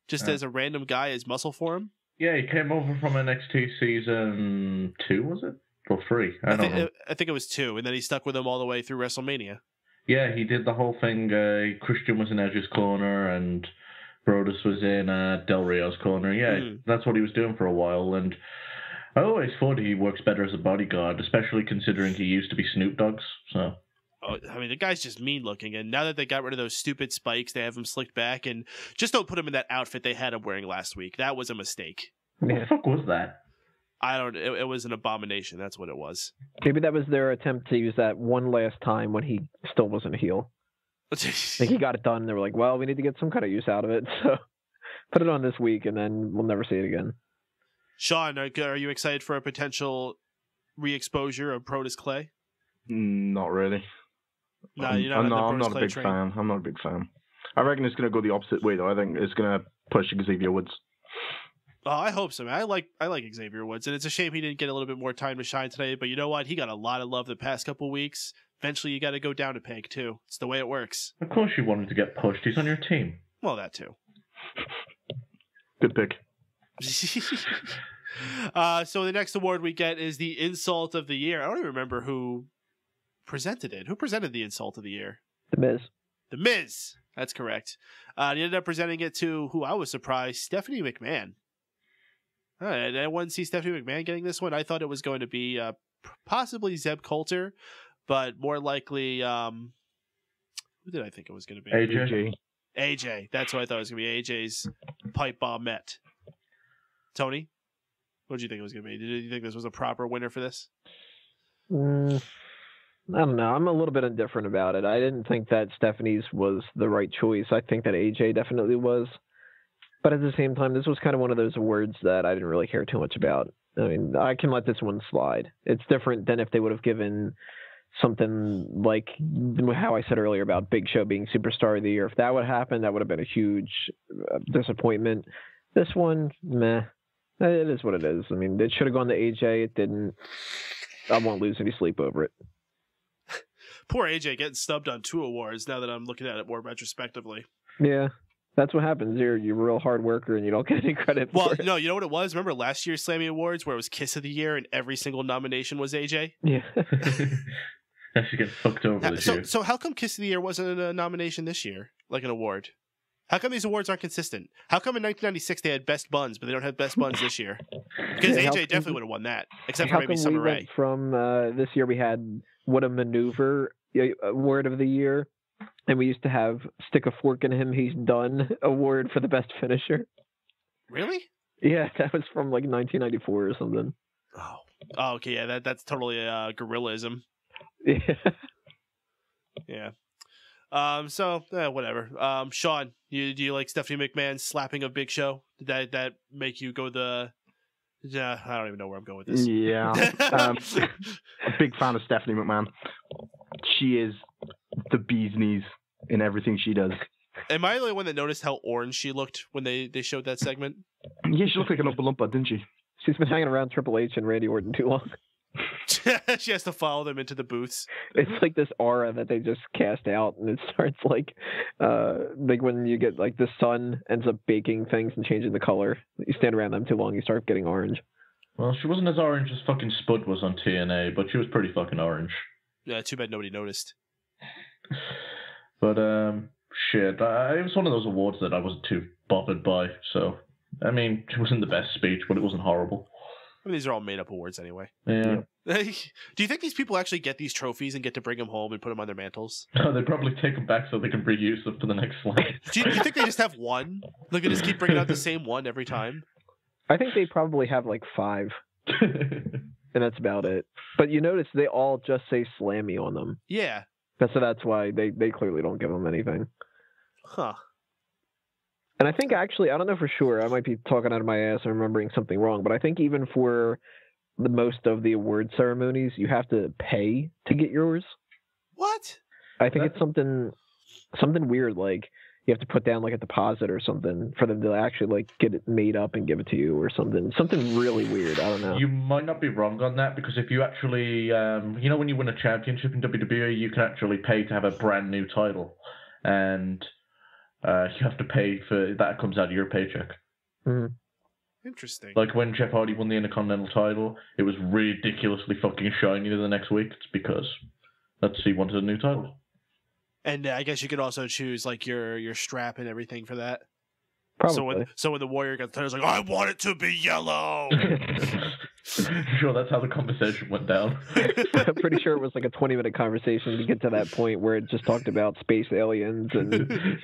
[SPEAKER 7] Just as a random guy as muscle for him?
[SPEAKER 2] Yeah, he came over from NXT season 2, was it? Or 3? I don't know.
[SPEAKER 7] I think it was 2, and then he stuck with him all the way through WrestleMania.
[SPEAKER 2] Yeah, he did the whole thing. Christian was in Edge's corner, and Brodus was in Del Rio's corner. Yeah, that's what he was doing for a while. And I always thought he works better as a bodyguard, especially considering he used to be Snoop Dogg's. So,
[SPEAKER 7] I mean, the guy's just mean looking. And now that they got rid of those stupid spikes, they have him slicked back. And just don't put him in that outfit they had him wearing last week. That was a mistake.
[SPEAKER 2] What the fuck was that?
[SPEAKER 7] I don't. It was an abomination. That's what it was.
[SPEAKER 8] Maybe that was their attempt to use that one last time when he still wasn't a heel. Like he got it done. They were like, "Well, we need to get some kind of use out of it, so put it on this week, and then we'll never see it again."
[SPEAKER 7] Shaun, are you excited for a potential re-exposure of Brodus Clay?
[SPEAKER 4] Not really.
[SPEAKER 7] No, you're not.
[SPEAKER 4] I'm not a big fan. I'm not a big fan. I reckon it's going to go the opposite way, though. I think it's going to push Xavier Woods.
[SPEAKER 7] Oh, I hope so, man. I like Xavier Woods, and it's a shame he didn't get a little bit more time to shine today. But you know what? He got a lot of love the past couple weeks. Eventually, you got to go down a peg too. It's the way it works.
[SPEAKER 2] Of course, you want him to get pushed. He's on your team.
[SPEAKER 7] Well, that too.
[SPEAKER 4] Good pick.
[SPEAKER 7] So the next award we get is the Insult of the Year. I don't even remember who presented it. Who presented the Insult of the Year?
[SPEAKER 8] The Miz.
[SPEAKER 7] The Miz. That's correct. He ended up presenting it to who I was surprised, Stephanie McMahon. I wouldn't see Stephanie McMahon getting this one. I thought it was going to be possibly Zeb Coulter, but more likely, who did I think it was going to be? AJ. That's what I thought it was going to be. AJ's pipe bombette. Tony, what did you think it was going to be? Did you think this was a proper winner for this?
[SPEAKER 8] I don't know. I'm a little bit indifferent about it. I didn't think that Stephanie's was the right choice. I think that AJ definitely was. But at the same time, this was kind of one of those awards that I didn't really care too much about. I mean, I can let this one slide. It's different than if they would have given something like how I said earlier about Big Show being Superstar of the Year. If that would happen, that would have been a huge disappointment. This one, meh. It is what it is. I mean, it should have gone to AJ. It didn't. I won't lose any sleep over it.
[SPEAKER 7] Poor AJ getting stubbed on 2 awards now that I'm looking at it more retrospectively.
[SPEAKER 8] Yeah. That's what happens. You're a real hard worker and you don't get any credit for it.
[SPEAKER 7] No, you know what it was? Remember last year's Slammy Awards where it was Kiss of the Year and every single nomination was AJ?
[SPEAKER 8] Yeah.
[SPEAKER 2] That should get fucked over this year.
[SPEAKER 7] So how come Kiss of the Year wasn't a nomination this year? Like an award? How come these awards aren't consistent? How come in 1996 they had Best Buns, but they don't have Best Buns this year? Because AJ definitely would have won that, except for maybe Summer Rae.
[SPEAKER 8] From this year we had What a Maneuver Award of the Year. And we used to have Stick a Fork in Him, He's Done award for the best finisher.
[SPEAKER 7] Really?
[SPEAKER 8] Yeah, that was from like 1994 or something.
[SPEAKER 7] Oh, okay, yeah, that's totally gorillism.
[SPEAKER 8] Yeah.
[SPEAKER 7] Yeah. So whatever. Shaun, do you like Stephanie McMahon slapping a Big Show? Did that make you go the? Yeah, I don't even know where I'm going with this.
[SPEAKER 4] Yeah, a big fan of Stephanie McMahon. She is the bee's knees in everything she does.
[SPEAKER 7] Am I the only one that noticed how orange she looked when they showed that segment?
[SPEAKER 4] Yeah, she looked like an Oompa Loompa, didn't she?
[SPEAKER 8] She's been hanging around Triple H and Randy Orton too long.
[SPEAKER 7] She has to follow them into the booths.
[SPEAKER 8] It's like this aura that they just cast out, and it starts like when you get like the sun ends up baking things and changing the color. You stand around them too long, you start getting orange.
[SPEAKER 2] Well, she wasn't as orange as fucking Spud was on TNA, but she was pretty fucking orange.
[SPEAKER 7] Yeah, too bad nobody noticed.
[SPEAKER 2] But shit, it was one of those awards that I wasn't too bothered by. So, I mean, it wasn't the best speech, but it wasn't horrible.
[SPEAKER 7] I mean, these are all made-up awards anyway.
[SPEAKER 2] Yeah.
[SPEAKER 7] Do you think these people actually get these trophies and get to bring them home and put them on their mantles?
[SPEAKER 2] No, they probably take them back so they can reuse them for the next slide.
[SPEAKER 7] Do you think they just have one? Like, they just keep bringing out the same one every time?
[SPEAKER 8] I think they probably have like 5. And that's about it. But you notice they all just say Slammy on them.
[SPEAKER 7] Yeah.
[SPEAKER 8] So that's why they clearly don't give them anything.
[SPEAKER 7] Huh.
[SPEAKER 8] And I think actually, I don't know for sure, I might be talking out of my ass and remembering something wrong, but I think even for the most of the award ceremonies, you have to pay to get yours.
[SPEAKER 7] What?
[SPEAKER 8] I think it's something weird, like you have to put down like a deposit or something for them to actually like get it made up and give it to you or something. Something really weird. I don't know.
[SPEAKER 2] You might not be wrong on that, because if you actually, when you win a championship in WWE, you can actually pay to have a brand new title. And you have to pay for that. Comes out of your paycheck.
[SPEAKER 8] Mm-hmm.
[SPEAKER 7] Interesting.
[SPEAKER 2] Like when Jeff Hardy won the Intercontinental title, it was ridiculously fucking shiny the next week. It's because he wanted a new title.
[SPEAKER 7] And I guess you could also choose like your strap and everything for that.
[SPEAKER 8] Probably.
[SPEAKER 7] So when the Warrior got the title, it's like, I want it to be yellow.
[SPEAKER 2] Sure, that's how the conversation went down.
[SPEAKER 8] I'm pretty sure it was like a 20-minute conversation to get to that point where it just talked about space aliens and.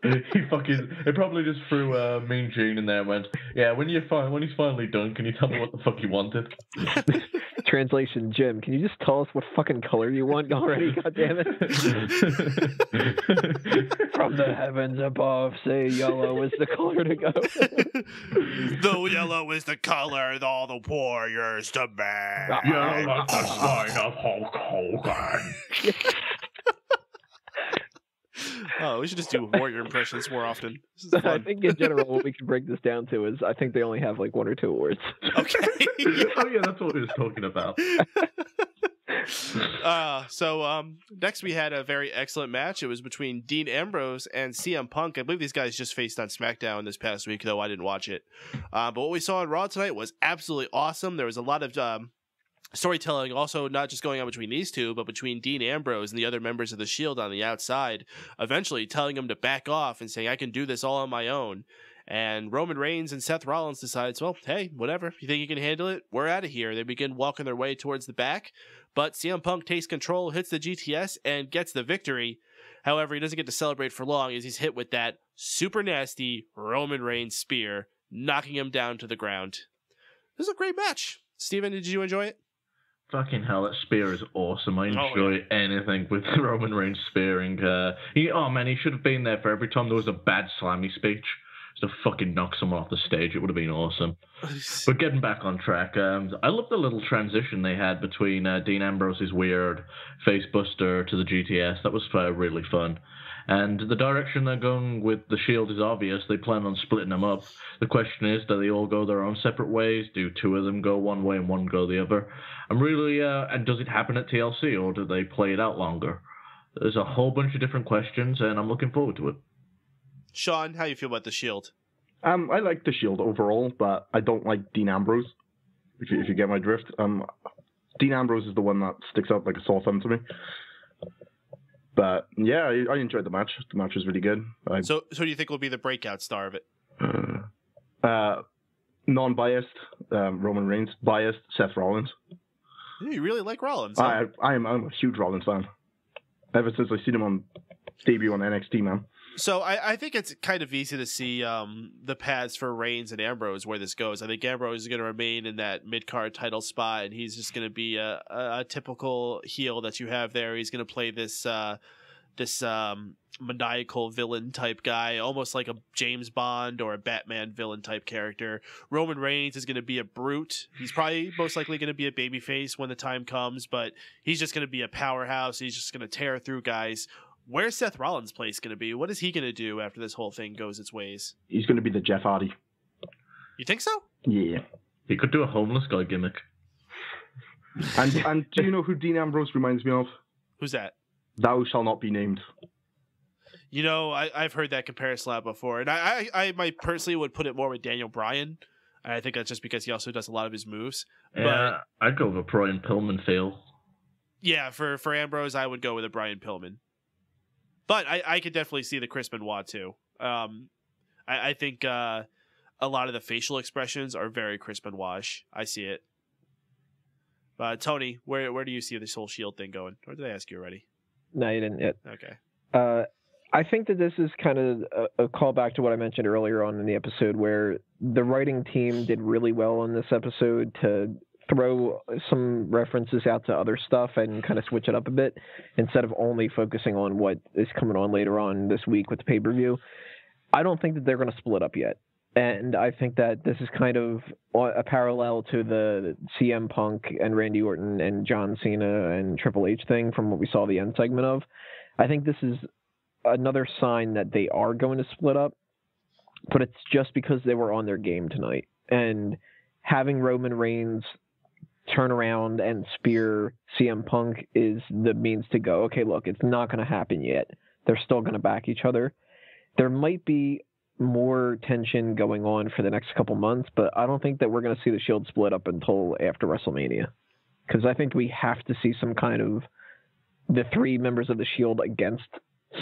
[SPEAKER 2] It probably just threw Mean Gene in there and went, yeah, when he's finally done, can you tell me what the fuck you wanted?
[SPEAKER 8] Translation, Jim, can you just tell us what fucking color you want already, goddammit? From the heavens above, say yellow is the color to go.
[SPEAKER 7] The yellow is the color of all the warriors to man.
[SPEAKER 2] You're like the sign of Hulk Hogan.
[SPEAKER 7] Oh, we should just do warrior impressions more often.
[SPEAKER 8] I think in general, what we can break this down to is I think they only have like 1 or 2 awards.
[SPEAKER 7] Okay.
[SPEAKER 2] Oh yeah, that's what he was talking about.
[SPEAKER 7] Next we had a very excellent match. It was between Dean Ambrose and CM Punk. I believe these guys just faced on SmackDown this past week, though I didn't watch it. But what we saw on Raw tonight was absolutely awesome. There was a lot of storytelling also not just going on between these two, but between Dean Ambrose and the other members of the Shield on the outside, eventually telling them to back off and saying, I can do this all on my own. And Roman Reigns and Seth Rollins decides, well, hey, whatever. You think you can handle it? We're out of here. They begin walking their way towards the back, but CM Punk takes control, hits the GTS, and gets the victory. However, he doesn't get to celebrate for long as he's hit with that super nasty Roman Reigns spear, knocking him down to the ground. This is a great match. Steven, did you enjoy it?
[SPEAKER 2] Fucking hell, that spear is awesome. I enjoy anything with Roman Reigns spearing. He should have been there for every time there was a bad Slammy speech. Just to fucking knock someone off the stage. It would have been awesome. But getting back on track, I love the little transition they had between Dean Ambrose's weird face buster to the GTS. That was really fun. And the direction they're going with the Shield is obvious. They plan on splitting them up. The question is, do they all go their own separate ways? Do 2 of them go one way and 1 go the other? I'm really, and does it happen at TLC, or do they play it out longer? There's a whole bunch of different questions, and I'm looking forward to it.
[SPEAKER 7] Shaun, how you feel about the Shield?
[SPEAKER 4] I like the Shield overall, but I don't like Dean Ambrose, if you get my drift. Dean Ambrose is the one that sticks out like a sore thumb to me. But yeah, I enjoyed the match. The match was really good.
[SPEAKER 7] So do you think will be the breakout star of it?
[SPEAKER 4] Non-biased, Roman Reigns. Biased, Seth Rollins.
[SPEAKER 7] You really like Rollins? Huh?
[SPEAKER 4] I'm a huge Rollins fan. Ever since I seen him on debut on NXT, man.
[SPEAKER 7] So I think it's kind of easy to see the paths for Reigns and Ambrose where this goes. I think Ambrose is going to remain in that mid-card title spot, and he's just going to be a typical heel that you have there. He's going to play this maniacal villain type guy, almost like a James Bond or a Batman villain type character. Roman Reigns is going to be a brute. He's probably most likely going to be a babyface when the time comes, but he's just going to be a powerhouse. He's just going to tear through guys. Where's Seth Rollins' place going to be? What is he going to do after this whole thing goes its ways?
[SPEAKER 4] He's going to be the Jeff Hardy.
[SPEAKER 7] You think so?
[SPEAKER 4] Yeah.
[SPEAKER 2] He could do a homeless guy gimmick.
[SPEAKER 4] And do you know who Dean Ambrose reminds me of?
[SPEAKER 7] Who's that?
[SPEAKER 4] Thou shall not be named.
[SPEAKER 7] You know, I've heard that comparison a lot before, and I might personally would put it more with Daniel Bryan. And I think that's just because he also does a lot of his moves.
[SPEAKER 2] Yeah, I'd go with a Brian Pillman feel. Yeah,
[SPEAKER 7] for Ambrose, I would go with a Brian Pillman. But I could definitely see the Chris Benoit too. I think a lot of the facial expressions are very Chris Benoit-ish. I see it. Tony, where do you see this whole Shield thing going? Or did I ask you already?
[SPEAKER 8] No, you didn't yet.
[SPEAKER 7] Okay.
[SPEAKER 8] I think that this is kind of a callback to what I mentioned earlier on in the episode, where the writing team did really well in this episode to throw some references out to other stuff and kind of switch it up a bit instead of only focusing on what is coming on later on this week with the pay-per-view. I don't think that they're going to split up yet. And I think that this is kind of a parallel to the CM Punk and Randy Orton and John Cena and Triple H thing from what we saw the end segment of. I think this is another sign that they are going to split up, but it's just because they were on their game tonight. And having Roman Reigns turn around and spear CM Punk is the means to go, okay, look, it's not going to happen yet. They're still going to back each other. There might be more tension going on for the next couple months, but I don't think that we're going to see the Shield split up until after WrestleMania, because I think we have to see some kind of the 3 members of the Shield against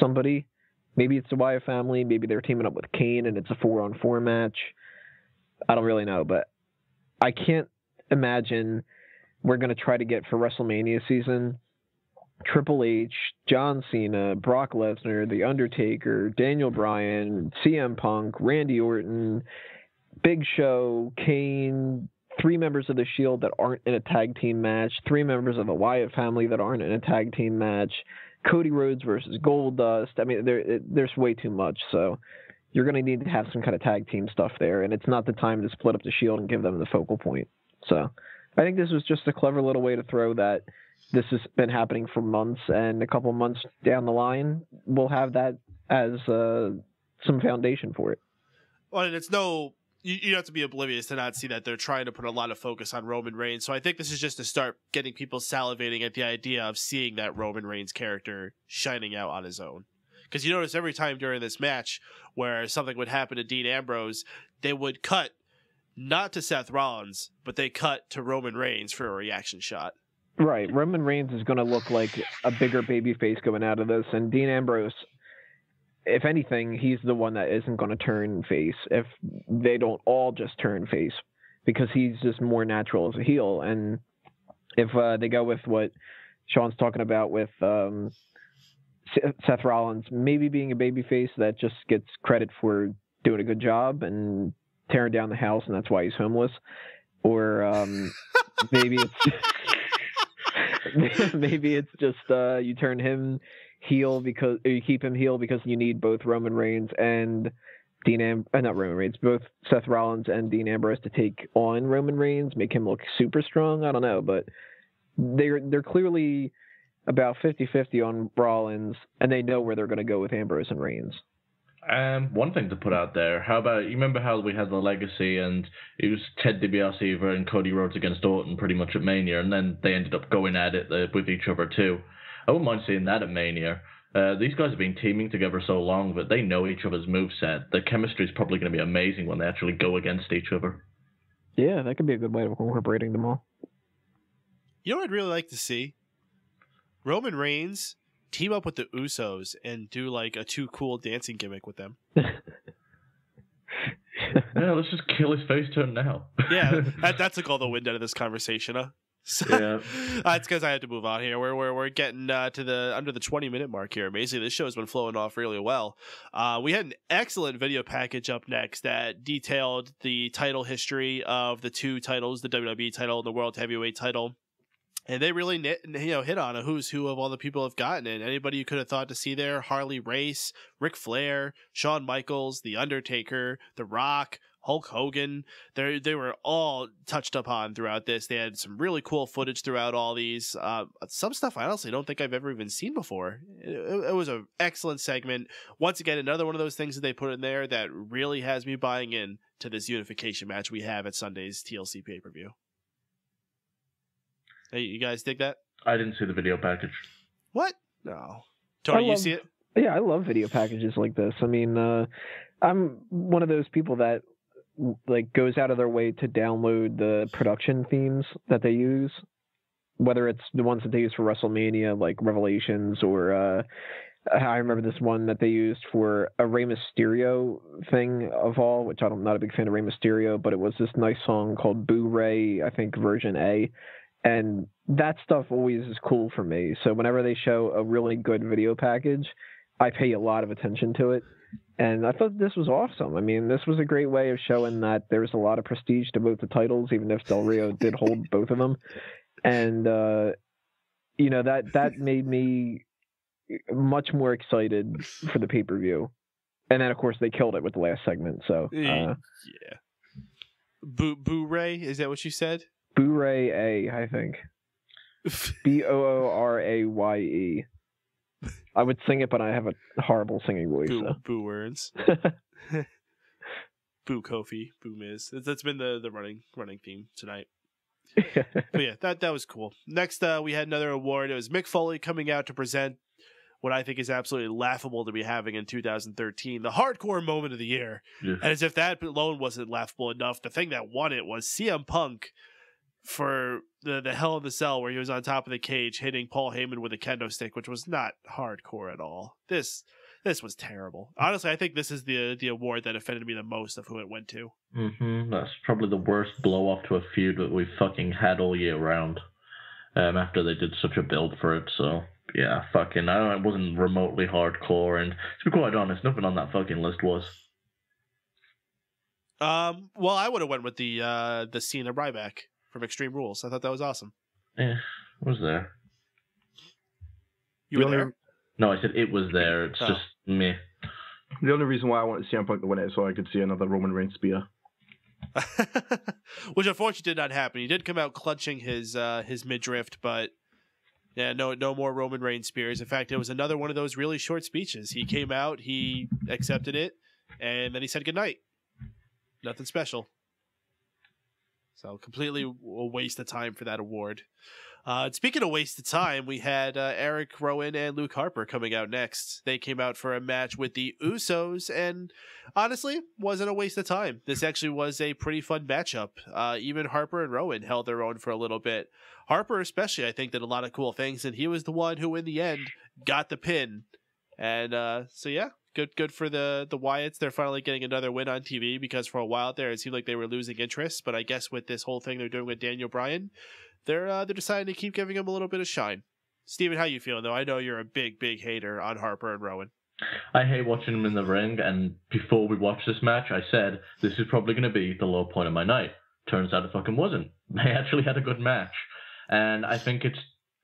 [SPEAKER 8] somebody. Maybe it's the Wyatt family, maybe they're teaming up with Kane and it's a 4-on-4 match. I don't really know, but I can't imagine we're going to try to get for WrestleMania season Triple H, John Cena, Brock Lesnar, The Undertaker, Daniel Bryan, CM Punk, Randy Orton, Big Show, Kane, 3 members of the Shield that aren't in a tag team match, 3 members of the Wyatt family that aren't in a tag team match, Cody Rhodes versus Goldust. I mean, there's way too much, so you're going to need to have some kind of tag team stuff there, and it's not the time to split up the Shield and give them the focal point. So I think this was just a clever little way to throw that this has been happening for months, and a couple months down the line, we'll have that as some foundation for it.
[SPEAKER 7] Well, and it's no... You have to be oblivious to not see that they're trying to put a lot of focus on Roman Reigns. So I think this is just to start getting people salivating at the idea of seeing that Roman Reigns character shining out on his own. Because you notice every time during this match where something would happen to Dean Ambrose, they would cut not to Seth Rollins, but they cut to Roman Reigns for a reaction shot.
[SPEAKER 8] Right. Roman Reigns is going to look like a bigger babyface going out of this. And Dean Ambrose, if anything, he's the one that isn't going to turn face if they don't all just turn face, because he's just more natural as a heel. And if they go with what Shaun's talking about with Seth Rollins maybe being a babyface that just gets credit for doing a good job and tearing down the house, and that's why he's homeless, or maybe it's just you turn him heel because you keep him heel because you need both Roman Reigns and both Seth Rollins and Dean Ambrose to take on Roman Reigns, make him look super strong. I don't know, but they're clearly about 50-50 on Rollins, and they know where they're going to go with Ambrose and Reigns.
[SPEAKER 2] One thing to put out there, how about, you remember how we had the Legacy and it was Ted DiBiase and Cody Rhodes against Orton pretty much at Mania, and then they ended up going at it with each other too. I wouldn't mind seeing that at Mania. These guys have been teaming together so long that they know each other's moveset. The chemistry is probably going to be amazing when they actually go against each other.
[SPEAKER 8] Yeah, that could be a good way of incorporating them all.
[SPEAKER 7] You know what I'd really like to see? Roman Reigns team up with the Usos and do like a Too Cool dancing gimmick with them.
[SPEAKER 2] Yeah, let's just kill his face turn now.
[SPEAKER 7] Yeah, that took all the wind out of this conversation, huh? So,
[SPEAKER 2] yeah.
[SPEAKER 7] It's because I had to move on here. We're getting to the under the 20-minute mark here. Amazing, this show's been flowing off really well. We had an excellent video package up next that detailed the title history of the 2 titles, the WWE title and the World Heavyweight title. And they really hit on a who's who of all the people have gotten it. Anybody you could have thought to see there: Harley Race, Ric Flair, Shawn Michaels, The Undertaker, The Rock, Hulk Hogan. They were all touched upon throughout this. They had some really cool footage throughout all these. Some stuff I honestly don't think I've ever even seen before. It was an excellent segment. Once again, another one of those things that they put in there that really has me buying in to this unification match we have at Sunday's TLC pay-per-view. Hey, you guys dig that?
[SPEAKER 2] I didn't see the video package.
[SPEAKER 7] What? No. Tony, you see it?
[SPEAKER 8] Yeah, I love video packages like this. I mean, I'm one of those people that like goes out of their way to download the production themes that they use, whether it's the ones that they use for WrestleMania, like Revelations, or I remember this one that they used for a Rey Mysterio thing of all, which I'm not a big fan of Rey Mysterio, but it was this nice song called Boo Ray, I think version A. And that stuff always is cool for me. So whenever they show a really good video package, I pay a lot of attention to it. And I thought this was awesome. I mean, this was a great way of showing that there's a lot of prestige to both the titles, even if Del Rio did hold both of them. And, that made me much more excited for the pay-per-view. And then, of course, they killed it with the last segment. So,
[SPEAKER 7] yeah. Boo Ray, is that what you said?
[SPEAKER 8] Boo-ray A, I think. Booraye. I would sing it, but I have a horrible singing voice.
[SPEAKER 7] Boo words. Boo Kofi. Boo Miz. That's been the running theme tonight. But yeah, that was cool. Next, we had another award. It was Mick Foley coming out to present what I think is absolutely laughable to be having in 2013, the hardcore moment of the year. Yes. And as if that alone wasn't laughable enough, the thing that won it was CM Punk for the Hell in the Cell, where he was on top of the cage hitting Paul Heyman with a kendo stick, which was not hardcore at all. This was terrible. Honestly, I think this is the award that offended me the most of who it went to.
[SPEAKER 2] Mm-hmm. That's probably the worst blow off to a feud that we've fucking had all year round. After they did such a build for it, so yeah, it wasn't remotely hardcore, and to be quite honest, nothing on that fucking list was.
[SPEAKER 7] Well, I would have went with the Cena Ryback from Extreme Rules. I thought that was awesome.
[SPEAKER 2] Yeah, was there.
[SPEAKER 7] You were there?
[SPEAKER 2] No, I said it was there. It's just meh.
[SPEAKER 4] The only reason why I wanted CM Punk to win it is so I could see another Roman Reigns spear.
[SPEAKER 7] Which unfortunately did not happen. He did come out clutching his midriff, but yeah, no more Roman Reigns spears. In fact, it was another one of those really short speeches. He came out, he accepted it, and then he said goodnight. Nothing special. So completely a waste of time for that award. Speaking of waste of time, we had Eric Rowan and Luke Harper coming out next. They came out for a match with the Usos, and honestly, wasn't a waste of time. This actually was a pretty fun matchup. Even Harper and Rowan held their own for a little bit. Harper especially, I think, did a lot of cool things, and he was the one who, in the end, got the pin. And so yeah, good for the Wyatts. They're finally getting another win on TV, because for a while there, it seemed like they were losing interest. But I guess with this whole thing they're doing with Daniel Bryan, they're deciding to keep giving him a little bit of shine. Steven, how you feeling, though? I know you're a big hater on Harper and Rowan.
[SPEAKER 2] I hate watching them in the ring, and before we watched this match, I said, this is probably going to be the low point of my night. Turns out it fucking wasn't. They actually had a good match. And I think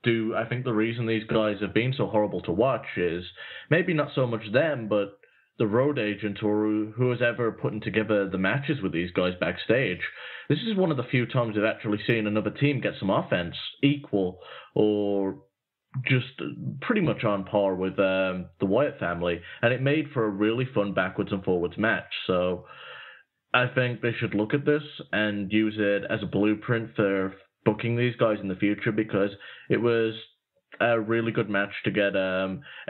[SPEAKER 2] the reason these guys have been so horrible to watch is maybe not so much them, but the road agent or who has ever putting together the matches with these guys backstage. This is one of the few times I've actually seen another team get some offense equal or just pretty much on par with the Wyatt family, and it made for a really fun backwards and forwards match. So I think they should look at this and use it as a blueprint for booking these guys in the future, because it was a really good match to get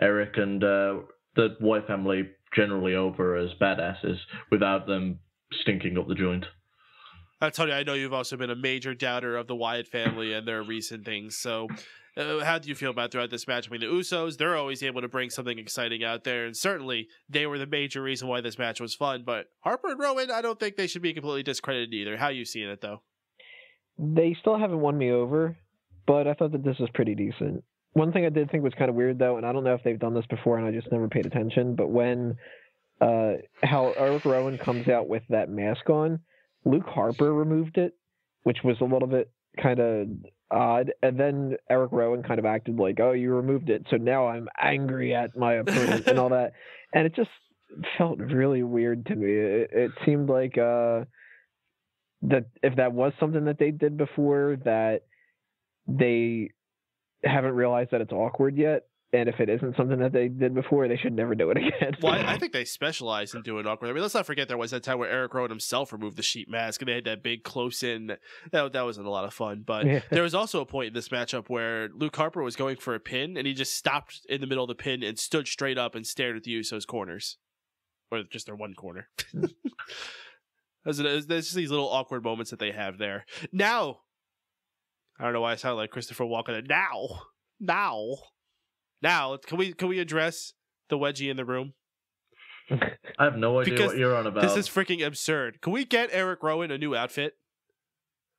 [SPEAKER 2] Eric and the Wyatt family generally over as badasses without them stinking up the joint.
[SPEAKER 7] I'll tell you, I know you've also been a major doubter of the Wyatt family and their recent things. So how do you feel about throughout this match? I mean, the Usos, they're always able to bring something exciting out there, and certainly they were the major reason why this match was fun. But Harper and Rowan, I don't think they should be completely discredited either. How are you seeing it, though?
[SPEAKER 8] They still haven't won me over, but I thought that this was pretty decent. One thing I did think was kind of weird, though, and I don't know if they've done this before and I just never paid attention, but when how Eric Rowan comes out with that mask on, Luke Harper removed it, which was a little bit kind of odd, and then Eric Rowan kind of acted like, oh, you removed it, so now I'm angry at my opponent and all that, and it just felt really weird to me. It seemed like that if that was something that they did before, that they haven't realized that it's awkward yet, and if it isn't something that they did before, they should never do it again.
[SPEAKER 7] Well, I think they specialize in doing awkward. I mean, let's not forget there was that time where Eric Rowan himself removed the sheet mask, and they had that big close-in. That wasn't a lot of fun, but yeah. There was also a point in this matchup where Luke Harper was going for a pin, and he just stopped in the middle of the pin and stood straight up and stared at the Usos' corners, or just their one corner. There's just these little awkward moments that they have there. Now, I don't know why I sound like Christopher Walken. Now, can we address the wedgie in the room?
[SPEAKER 2] I have no idea what you're on about.
[SPEAKER 7] This is freaking absurd. Can we get Eric Rowan a new outfit?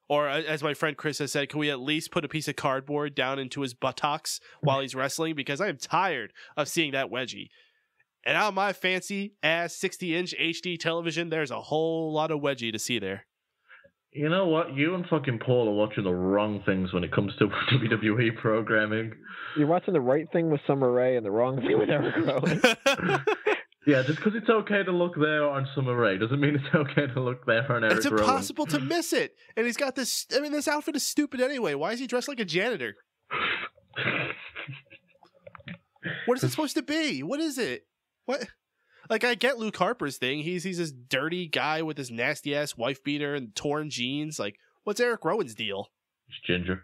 [SPEAKER 7] Or, as my friend Chris has said, can we at least put a piece of cardboard down into his buttocks while he's wrestling? Because I am tired of seeing that wedgie. And on my fancy-ass 60-inch HD television, there's a whole lot of wedgie to see there.
[SPEAKER 2] You know what? You and fucking Paul are watching the wrong things when it comes to WWE programming.
[SPEAKER 8] You're watching the right thing with Summer Rae and the wrong thing with Eric Rowan.
[SPEAKER 2] Yeah, just because it's okay to look there on Summer Rae doesn't mean it's okay to look there on Eric Rowan.
[SPEAKER 7] It's impossible to miss it. And he's got this... I mean, this outfit is stupid anyway. Why is he dressed like a janitor? What is it supposed to be? What is it? What? Like, I get Luke Harper's thing. He's this dirty guy with his nasty ass wife beater and torn jeans. Like, what's Eric Rowan's deal?
[SPEAKER 2] He's ginger.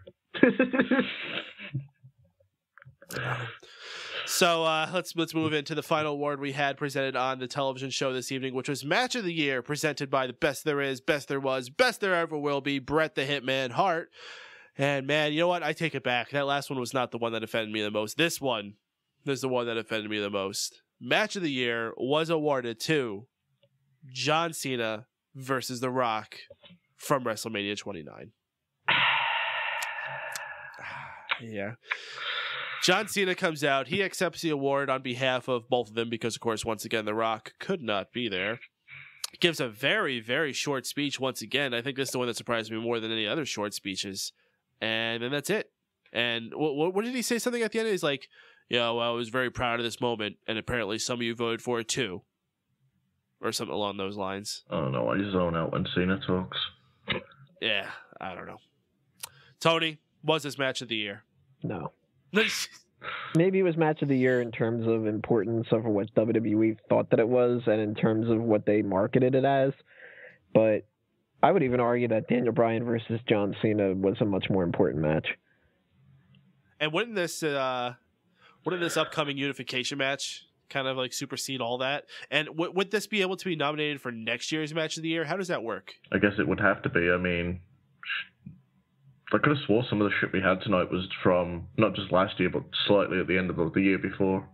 [SPEAKER 7] So let's move into the final award we had presented on the television show this evening, which was Match of the Year, presented by the best there is, best there was, best there ever will be, Bret the Hitman Hart. And man, you know what? I take it back. That last one was not the one that offended me the most. This one is the one that offended me the most. Match of the Year was awarded to John Cena versus The Rock from WrestleMania 29. Yeah. John Cena comes out. He accepts the award on behalf of both of them because, of course, once again, The Rock could not be there. gives a very, very short speech once again. I think this is the one that surprised me more than any other short speeches. And then that's it. And what did he say? Something at the end? He's like, yeah, well, I was very proud of this moment, and apparently some of you voted for it too. Or something along those lines.
[SPEAKER 2] I don't know. I zone out when Cena talks.
[SPEAKER 7] Yeah, I don't know. Tony, was this match of the year?
[SPEAKER 8] No. Maybe it was match of the year in terms of importance of what WWE thought that it was and in terms of what they marketed it as. But I would even argue that Daniel Bryan versus John Cena was a much more important match.
[SPEAKER 7] And wouldn't this upcoming unification match kind of like supersede all that? And would this be able to be nominated for next year's match of the year? How does that work?
[SPEAKER 2] I guess it would have to be. I mean, I could have swore some of the shit we had tonight was from not just last year, but slightly at the end of the year before.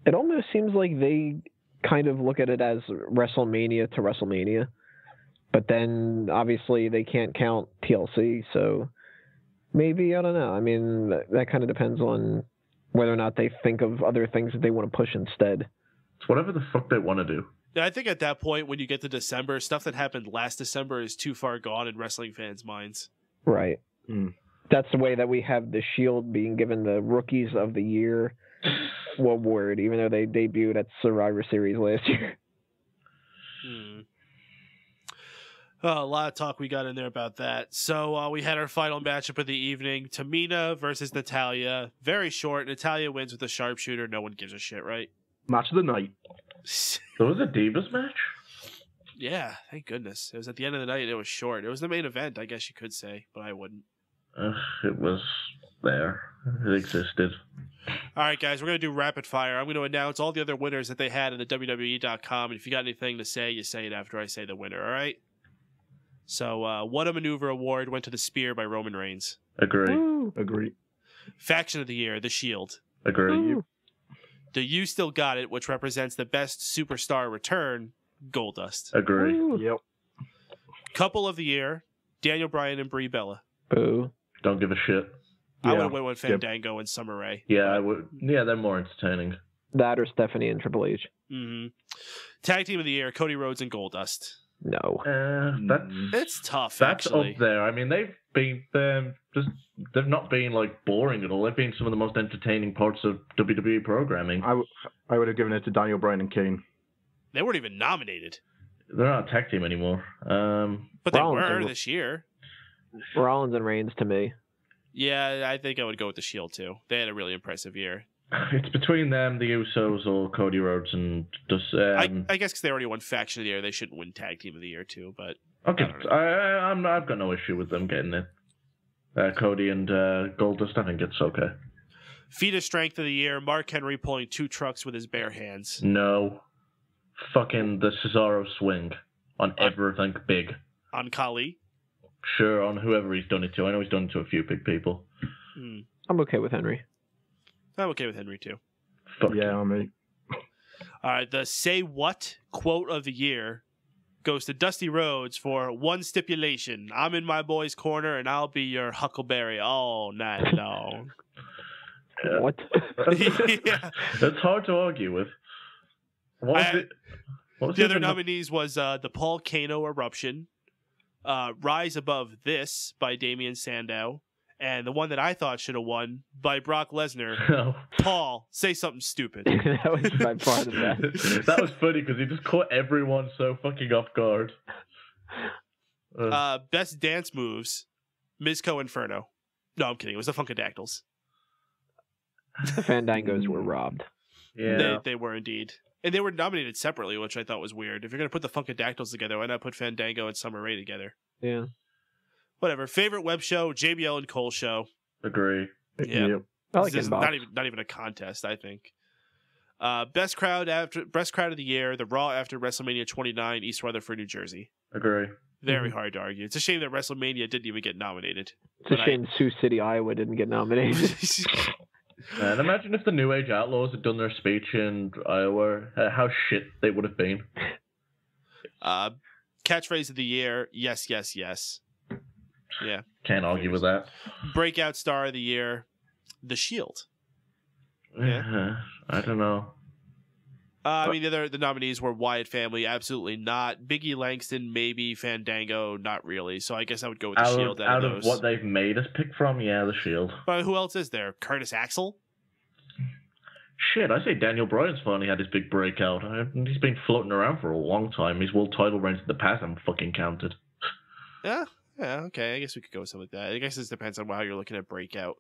[SPEAKER 8] It almost seems like they kind of look at it as WrestleMania to WrestleMania. But then, obviously, they can't count TLC, so maybe, I don't know. I mean, that kind of depends on whether or not they think of other things that they want to push instead.
[SPEAKER 2] It's whatever the fuck they want to do.
[SPEAKER 7] Yeah, I think at that point, when you get to December, stuff that happened last December is too far gone in wrestling fans' minds.
[SPEAKER 8] Right. That's the way that we have the Shield being given the Rookies of the Year award, even though they debuted at Survivor Series last year.
[SPEAKER 7] A lot of talk we got in there about that. So we had our final matchup of the evening. Tamina versus Natalya. Very short. Natalya wins with a sharpshooter. No one gives a shit, right?
[SPEAKER 4] Match of the night.
[SPEAKER 2] There was a Divas match?
[SPEAKER 7] Yeah, thank goodness. It was at the end of the night and it was short. It was the main event, I guess you could say, but I wouldn't.
[SPEAKER 2] It was there. It existed.
[SPEAKER 7] All right, guys, we're going to do rapid fire. I'm going to announce all the other winners that they had in the WWE.com. And if you got anything to say, you say it after I say the winner, all right? So, What a Maneuver Award went to the Spear by Roman Reigns.
[SPEAKER 2] Agree.
[SPEAKER 8] Ooh.
[SPEAKER 4] Agree.
[SPEAKER 7] Faction of the Year, The Shield.
[SPEAKER 2] Agree.
[SPEAKER 8] Ooh.
[SPEAKER 7] The You Still Got It, which represents the best superstar return, Goldust.
[SPEAKER 2] Agree.
[SPEAKER 8] Ooh.
[SPEAKER 4] Yep.
[SPEAKER 7] Couple of the Year, Daniel Bryan and Brie Bella.
[SPEAKER 8] Boo.
[SPEAKER 2] Don't give a shit.
[SPEAKER 7] I would
[SPEAKER 4] Yeah.
[SPEAKER 7] have went with Fandango and Summer Rae.
[SPEAKER 2] Yeah, I would. Yeah, they're more entertaining.
[SPEAKER 8] That or Stephanie and Triple H.
[SPEAKER 7] Mm-hmm. Tag Team of the Year, Cody Rhodes and Goldust.
[SPEAKER 8] No.
[SPEAKER 7] It's tough,
[SPEAKER 2] That's
[SPEAKER 7] actually.
[SPEAKER 2] up there. I mean, they've not been like boring at all. They've been some of the most entertaining parts of WWE programming.
[SPEAKER 4] I would have given it to Daniel Bryan and Kane.
[SPEAKER 7] They weren't even nominated.
[SPEAKER 2] They're not a tag team anymore.
[SPEAKER 7] But they
[SPEAKER 8] Rollins
[SPEAKER 7] were
[SPEAKER 8] and-
[SPEAKER 7] this year.
[SPEAKER 8] Rollins and Reigns to me.
[SPEAKER 7] Yeah, I think I would go with the Shield, too. They had a really impressive year.
[SPEAKER 2] It's between them, the Usos, or Cody Rhodes, and just.
[SPEAKER 7] I guess because they already won Faction of the Year, they shouldn't win Tag Team of the Year, too, but...
[SPEAKER 2] Okay,
[SPEAKER 7] I
[SPEAKER 2] I've got no issue with them getting it. Cody and Goldust, I think it's okay.
[SPEAKER 7] Feat of Strength of the Year, Mark Henry pulling 2 trucks with his bare hands.
[SPEAKER 2] No. Fucking the Cesaro swing on everything big.
[SPEAKER 7] On Kali.
[SPEAKER 2] Sure, on whoever he's done it to. I know he's done it to a few big people.
[SPEAKER 8] I'm okay with Henry.
[SPEAKER 7] I'm okay with Henry, too.
[SPEAKER 2] Fuck
[SPEAKER 4] Yeah,
[SPEAKER 2] you.
[SPEAKER 4] I mean,
[SPEAKER 7] All right, the Say What quote of the year goes to Dusty Rhodes for one stipulation. I'm in my boy's corner, and I'll be your huckleberry all night long.
[SPEAKER 8] What?
[SPEAKER 7] Yeah.
[SPEAKER 2] That's hard to argue with. What was
[SPEAKER 7] The other
[SPEAKER 2] the
[SPEAKER 7] nominees was the Paul Kano Eruption, Rise Above This by Damien Sandow, and the one that I thought should have won by Brock Lesnar.
[SPEAKER 2] No.
[SPEAKER 7] Paul, say something stupid.
[SPEAKER 8] That was by far the best.
[SPEAKER 2] That was funny because he just caught everyone so fucking off guard.
[SPEAKER 7] Best dance moves, Mizco Inferno. No, I'm kidding. It was the Funkadactyls.
[SPEAKER 8] The Fandangos were robbed.
[SPEAKER 2] Yeah.
[SPEAKER 7] They were indeed. And they were nominated separately, which I thought was weird. If you're going to put the Funkadactyls together, why not put Fandango and Summer Rae together?
[SPEAKER 8] Yeah.
[SPEAKER 7] Whatever. Favorite web show, JBL and Cole show.
[SPEAKER 2] Agree.
[SPEAKER 7] Yeah.
[SPEAKER 4] Yep.
[SPEAKER 8] I like
[SPEAKER 7] This is
[SPEAKER 8] Inbox.
[SPEAKER 7] not even a contest, I think. Best crowd of the year, the Raw after WrestleMania 29, East Rutherford, New Jersey.
[SPEAKER 2] Agree.
[SPEAKER 7] Very hard to argue. It's a shame that WrestleMania didn't even get nominated.
[SPEAKER 8] It's a shame Sioux City, Iowa didn't get nominated.
[SPEAKER 2] And imagine if the New Age Outlaws had done their speech in Iowa, how shit they would have been.
[SPEAKER 7] Catchphrase of the year, yes, yes, yes. Yeah.
[SPEAKER 2] Can't argue with that.
[SPEAKER 7] Breakout star of the year, The Shield. Yeah.
[SPEAKER 2] I don't know.
[SPEAKER 7] I mean, the nominees were Wyatt family, absolutely not. Biggie Langston, maybe. Fandango, not really. So I guess I would go with the Shield out of those.
[SPEAKER 2] What they've made us pick from, yeah, the Shield.
[SPEAKER 7] But who else is there? Curtis Axel?
[SPEAKER 2] Shit, I say Daniel Bryan's finally had his big breakout. He's been floating around for a long time. His world title reigns in the past haven't fucking counted.
[SPEAKER 7] Yeah, okay. I guess we could go with something like that. I guess this depends on how you're looking at breakout.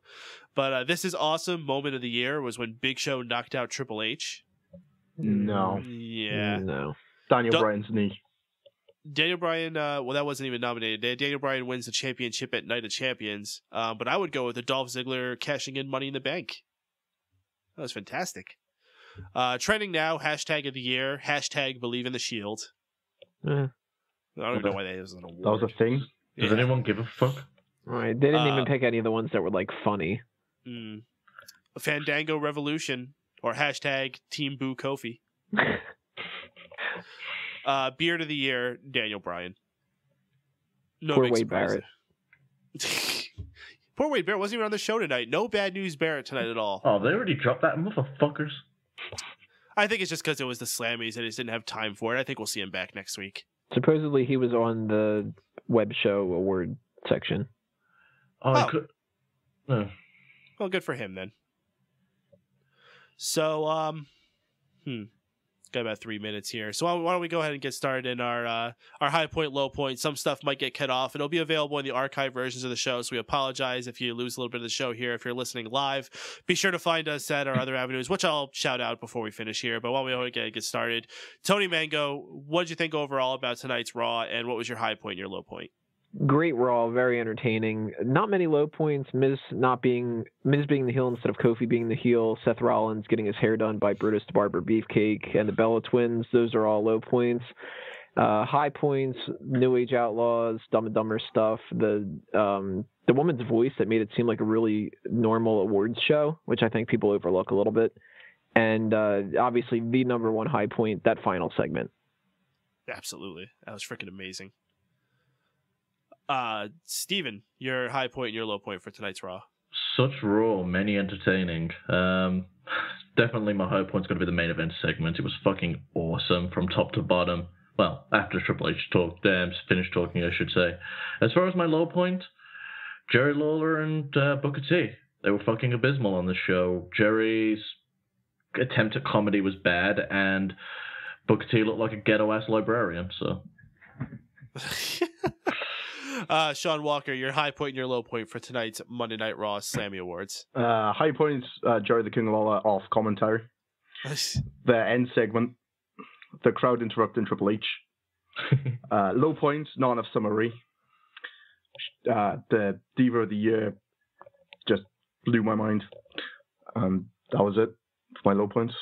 [SPEAKER 7] But this is awesome. Moment of the year was when Big Show knocked out Triple H.
[SPEAKER 4] No.
[SPEAKER 7] Yeah.
[SPEAKER 8] No.
[SPEAKER 4] Daniel Bryan's knee.
[SPEAKER 7] Daniel Bryan, well, that wasn't even nominated. Daniel Bryan wins the championship at Night of Champions. But I would go with the Dolph Ziggler cashing in Money in the Bank. That was fantastic. Trending now, hashtag of the year, hashtag Believe in the Shield. I don't know why that is an award.
[SPEAKER 4] That was a thing?
[SPEAKER 2] Does anyone give a fuck?
[SPEAKER 8] Right. They didn't even pick any of the ones that were, like, funny.
[SPEAKER 7] Fandango Revolution. Or hashtag Team Boo Kofi. Beard of the year, Daniel Bryan. No
[SPEAKER 8] Poor
[SPEAKER 7] big
[SPEAKER 8] Wade
[SPEAKER 7] surprise.
[SPEAKER 8] Barrett.
[SPEAKER 7] Poor Wade Barrett wasn't even on the show tonight. No bad news Barrett tonight at all.
[SPEAKER 2] Oh, they already dropped that, motherfuckers.
[SPEAKER 7] I think it's just because it was the Slammys and he just didn't have time for it. I think we'll see him back next week.
[SPEAKER 8] Supposedly he was on the web show award section.
[SPEAKER 2] Oh.
[SPEAKER 7] Well, good for him then. So, got about 3 minutes here. So why don't we go ahead and get started in our high point, low point. Some stuff might get cut off. It'll be available in the archive versions of the show. So we apologize if you lose a little bit of the show here. If you're listening live, be sure to find us at our other avenues, which I'll shout out before we finish here. But while we get started, Tony Mango, what did you think overall about tonight's Raw, and what was your high point and your low point?
[SPEAKER 8] Great Raw, very entertaining. Not many low points. Miz being the heel instead of Kofi being the heel. Seth Rollins getting his hair done by Brodus the Barber Beefcake and the Bella Twins. Those are all low points. High points, New Age Outlaws, Dumb and Dumber stuff. The woman's voice that made it seem like a really normal awards show, which I think people overlook a little bit. And obviously the number one high point, that final segment.
[SPEAKER 7] Absolutely. That was freaking amazing. Steven, your high point and your low point for tonight's Raw.
[SPEAKER 2] Such Raw, many entertaining. Definitely my high point's going to be the main event segment. It was fucking awesome from top to bottom. Well, after Triple H finished talking, I should say. As far as my low point, Jerry Lawler and Booker T. They were fucking abysmal on the show. Jerry's attempt at comedy was bad, and Booker T looked like a ghetto-ass librarian, so...
[SPEAKER 7] Sean Walker, your high point and your low point for tonight's Monday Night Raw Slammy Awards.
[SPEAKER 4] High points, Jerry the King Lawler off commentary. The end segment, the crowd interrupting Triple H. Low points, not enough summary. The Diva of the Year just blew my mind. That was it for my low points.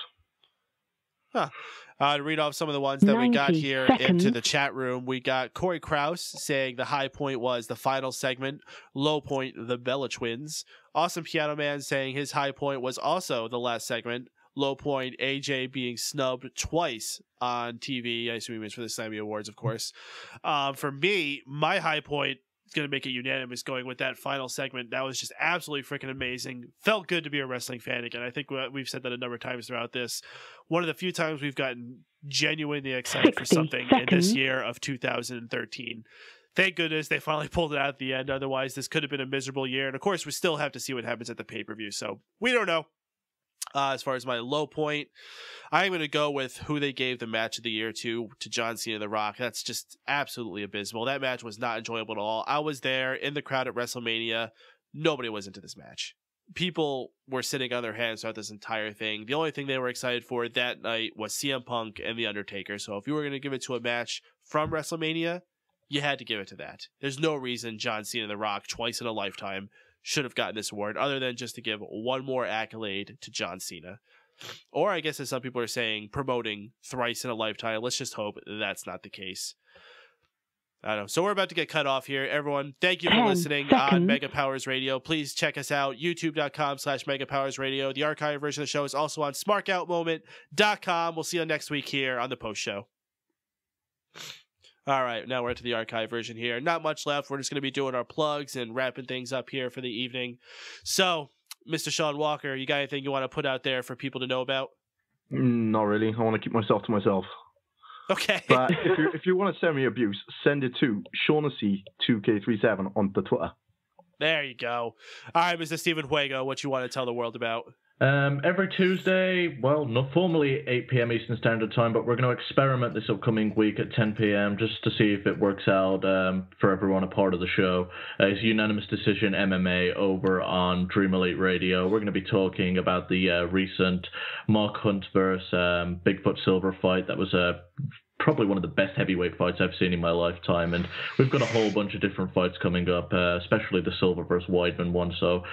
[SPEAKER 7] To read off some of the ones that we got here into the chat room, we got Corey Krause saying the high point was the final segment, low point, the Bella Twins. Awesome Piano Man saying his high point was also the last segment, low point, AJ being snubbed twice on TV. I assume he means for the Slammy Awards, of course. For me, my high point is going to make it unanimous going with that final segment. That was just absolutely freaking amazing. Felt good to be a wrestling fan again. I think we've said that a number of times throughout this. One of the few times we've gotten genuinely excited for something in this year of 2013. Thank goodness they finally pulled it out at the end. Otherwise, this could have been a miserable year. And of course, we still have to see what happens at the pay-per-view. So we don't know. As far as my low point, I'm going to go with who they gave the match of the year to John Cena and The Rock. That's just absolutely abysmal. That match was not enjoyable at all. I was there in the crowd at WrestleMania. Nobody was into this match. People were sitting on their hands throughout this entire thing. The only thing they were excited for that night was CM Punk and The Undertaker. So if you were going to give it to a match from WrestleMania, you had to give it to that. There's no reason John Cena and The Rock, twice in a lifetime, should have gotten this award other than just to give one more accolade to John Cena. Or I guess as some people are saying, promoting thrice in a lifetime. Let's just hope that's not the case. I don't know. So we're about to get cut off here. Everyone, thank you for listening on Mega Powers Radio. Please check us out, youtube.com/Mega Powers Radio. The archive version of the show is also on smarkoutmoment.com. We'll see you next week here on the post show. All right, now we're to the archive version here. Not much left. We're just going to be doing our plugs and wrapping things up here for the evening. So, Mr. Sean Walker, you got anything you want to put out there for people to know about?
[SPEAKER 4] Not really. I want to keep myself to myself.
[SPEAKER 7] Okay.
[SPEAKER 4] But if you want to send me abuse, send it to Shaughnessy2K37 on the Twitter.
[SPEAKER 7] There you go. All right, Mr. Stephen Wago, what you want to tell the world about?
[SPEAKER 2] Every Tuesday, well, not formally 8 p.m. Eastern Standard Time, but we're going to experiment this upcoming week at 10 p.m. just to see if it works out for everyone a part of the show. It's Unanimous Decision MMA over on Dream Elite Radio. We're going to be talking about the recent Mark Hunt versus Bigfoot Silver fight. That was probably one of the best heavyweight fights I've seen in my lifetime, and we've got a whole bunch of different fights coming up, especially the Silver versus Weidman one, so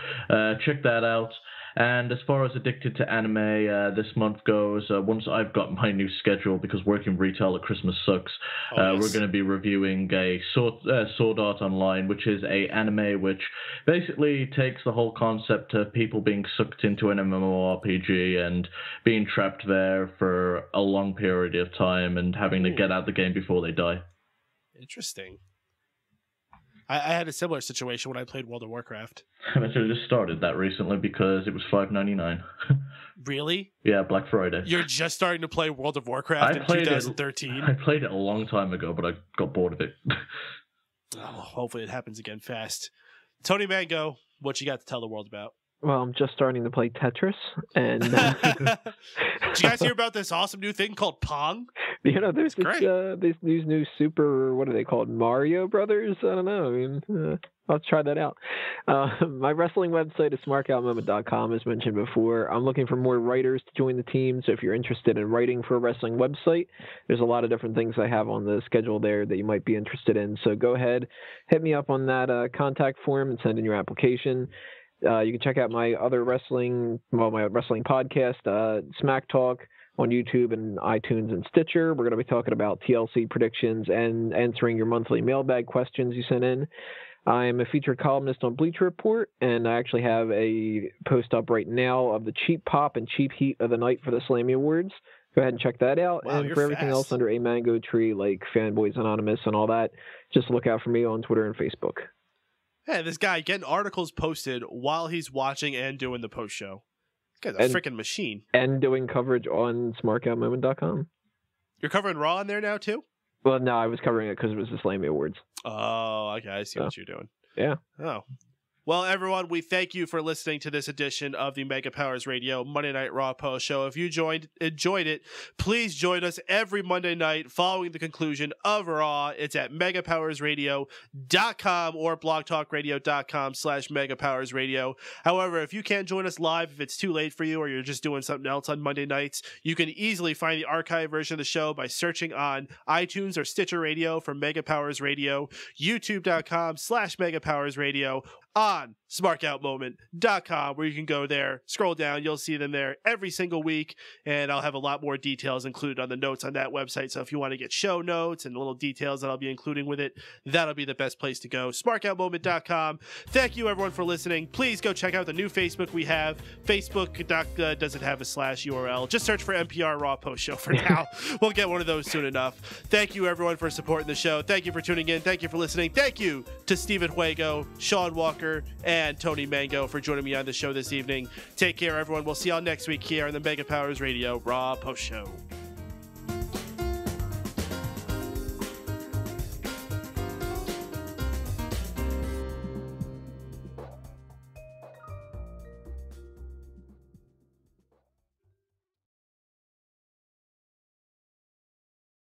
[SPEAKER 2] check that out. And as far as Addicted to Anime this month goes, once I've got my new schedule, because working retail at Christmas sucks, we're going to be reviewing a Sword Art Online, which is a anime which basically takes the whole concept of people being sucked into an MMORPG and being trapped there for a long period of time and having to get out the game before they die.
[SPEAKER 7] Interesting. I had a similar situation when I played World of Warcraft.
[SPEAKER 2] I actually just started that recently because it was $5.99.
[SPEAKER 7] Really?
[SPEAKER 2] Yeah, Black Friday.
[SPEAKER 7] You're just starting to play World of Warcraft in 2013?
[SPEAKER 2] I played it a long time ago, but I got bored of it.
[SPEAKER 7] Hopefully it happens again fast. Tony Mango, what you got to tell the world about?
[SPEAKER 8] Well, I'm just starting to play Tetris, and
[SPEAKER 7] did you guys hear about this awesome new thing called Pong?
[SPEAKER 8] You know, there's these new super, what are they called, Mario Brothers? I don't know. I mean, I'll try that out. My wrestling website is smarkoutmoment.com, as mentioned before. I'm looking for more writers to join the team, so if you're interested in writing for a wrestling website, there's a lot of different things I have on the schedule there that you might be interested in. So go ahead, hit me up on that contact form and send in your application. You can check out my wrestling podcast, Smack Talk, on YouTube and iTunes and Stitcher. We're going to be talking about TLC predictions and answering your monthly mailbag questions you sent in. I am a featured columnist on Bleacher Report, and I actually have a post up right now of the cheap pop and cheap heat of the night for the Slammy Awards. Go ahead and check that out.
[SPEAKER 7] Wow,
[SPEAKER 8] and for everything else under a mango tree, like Fanboys Anonymous and all that, just look out for me on Twitter and Facebook.
[SPEAKER 7] Hey, this guy getting articles posted while he's watching and doing the post show. This guy's a freaking machine.
[SPEAKER 8] And doing coverage on smarkoutmoment.com.
[SPEAKER 7] You're covering Raw on there now, too?
[SPEAKER 8] Well, no, I was covering it because it was the Slammy Awards.
[SPEAKER 7] Oh, okay. I see what you're doing.
[SPEAKER 8] Yeah.
[SPEAKER 7] Oh. Well, everyone, we thank you for listening to this edition of the Mega Powers Radio Monday Night Raw Post Show. If you enjoyed it, please join us every Monday night following the conclusion of Raw. It's at megapowersradio.com or blogtalkradio.com/megapowersradio. However, if you can't join us live, if it's too late for you or you're just doing something else on Monday nights, you can easily find the archive version of the show by searching on iTunes or Stitcher Radio for Mega Powers Radio, youtube.com/megapowersradio, on smarkoutmoment.com, where you can go there, scroll down, you'll see them there every single week, and I'll have a lot more details included on the notes on that website. So if you want to get show notes and little details that I'll be including with it, that'll be the best place to go. smarkoutmoment.com. Thank you, everyone, for listening. Please go check out the new Facebook we have. Facebook doesn't have a /URL. Just search for NPR Raw Post Show for now. We'll get one of those soon enough. Thank you, everyone, for supporting the show. Thank you for tuning in. Thank you for listening. Thank you to Stephen Wago, Sean Walker, and Tony Mango for joining me on the show this evening. Take care, everyone. We'll see y'all next week here on the Mega Powers Radio Raw Post Show.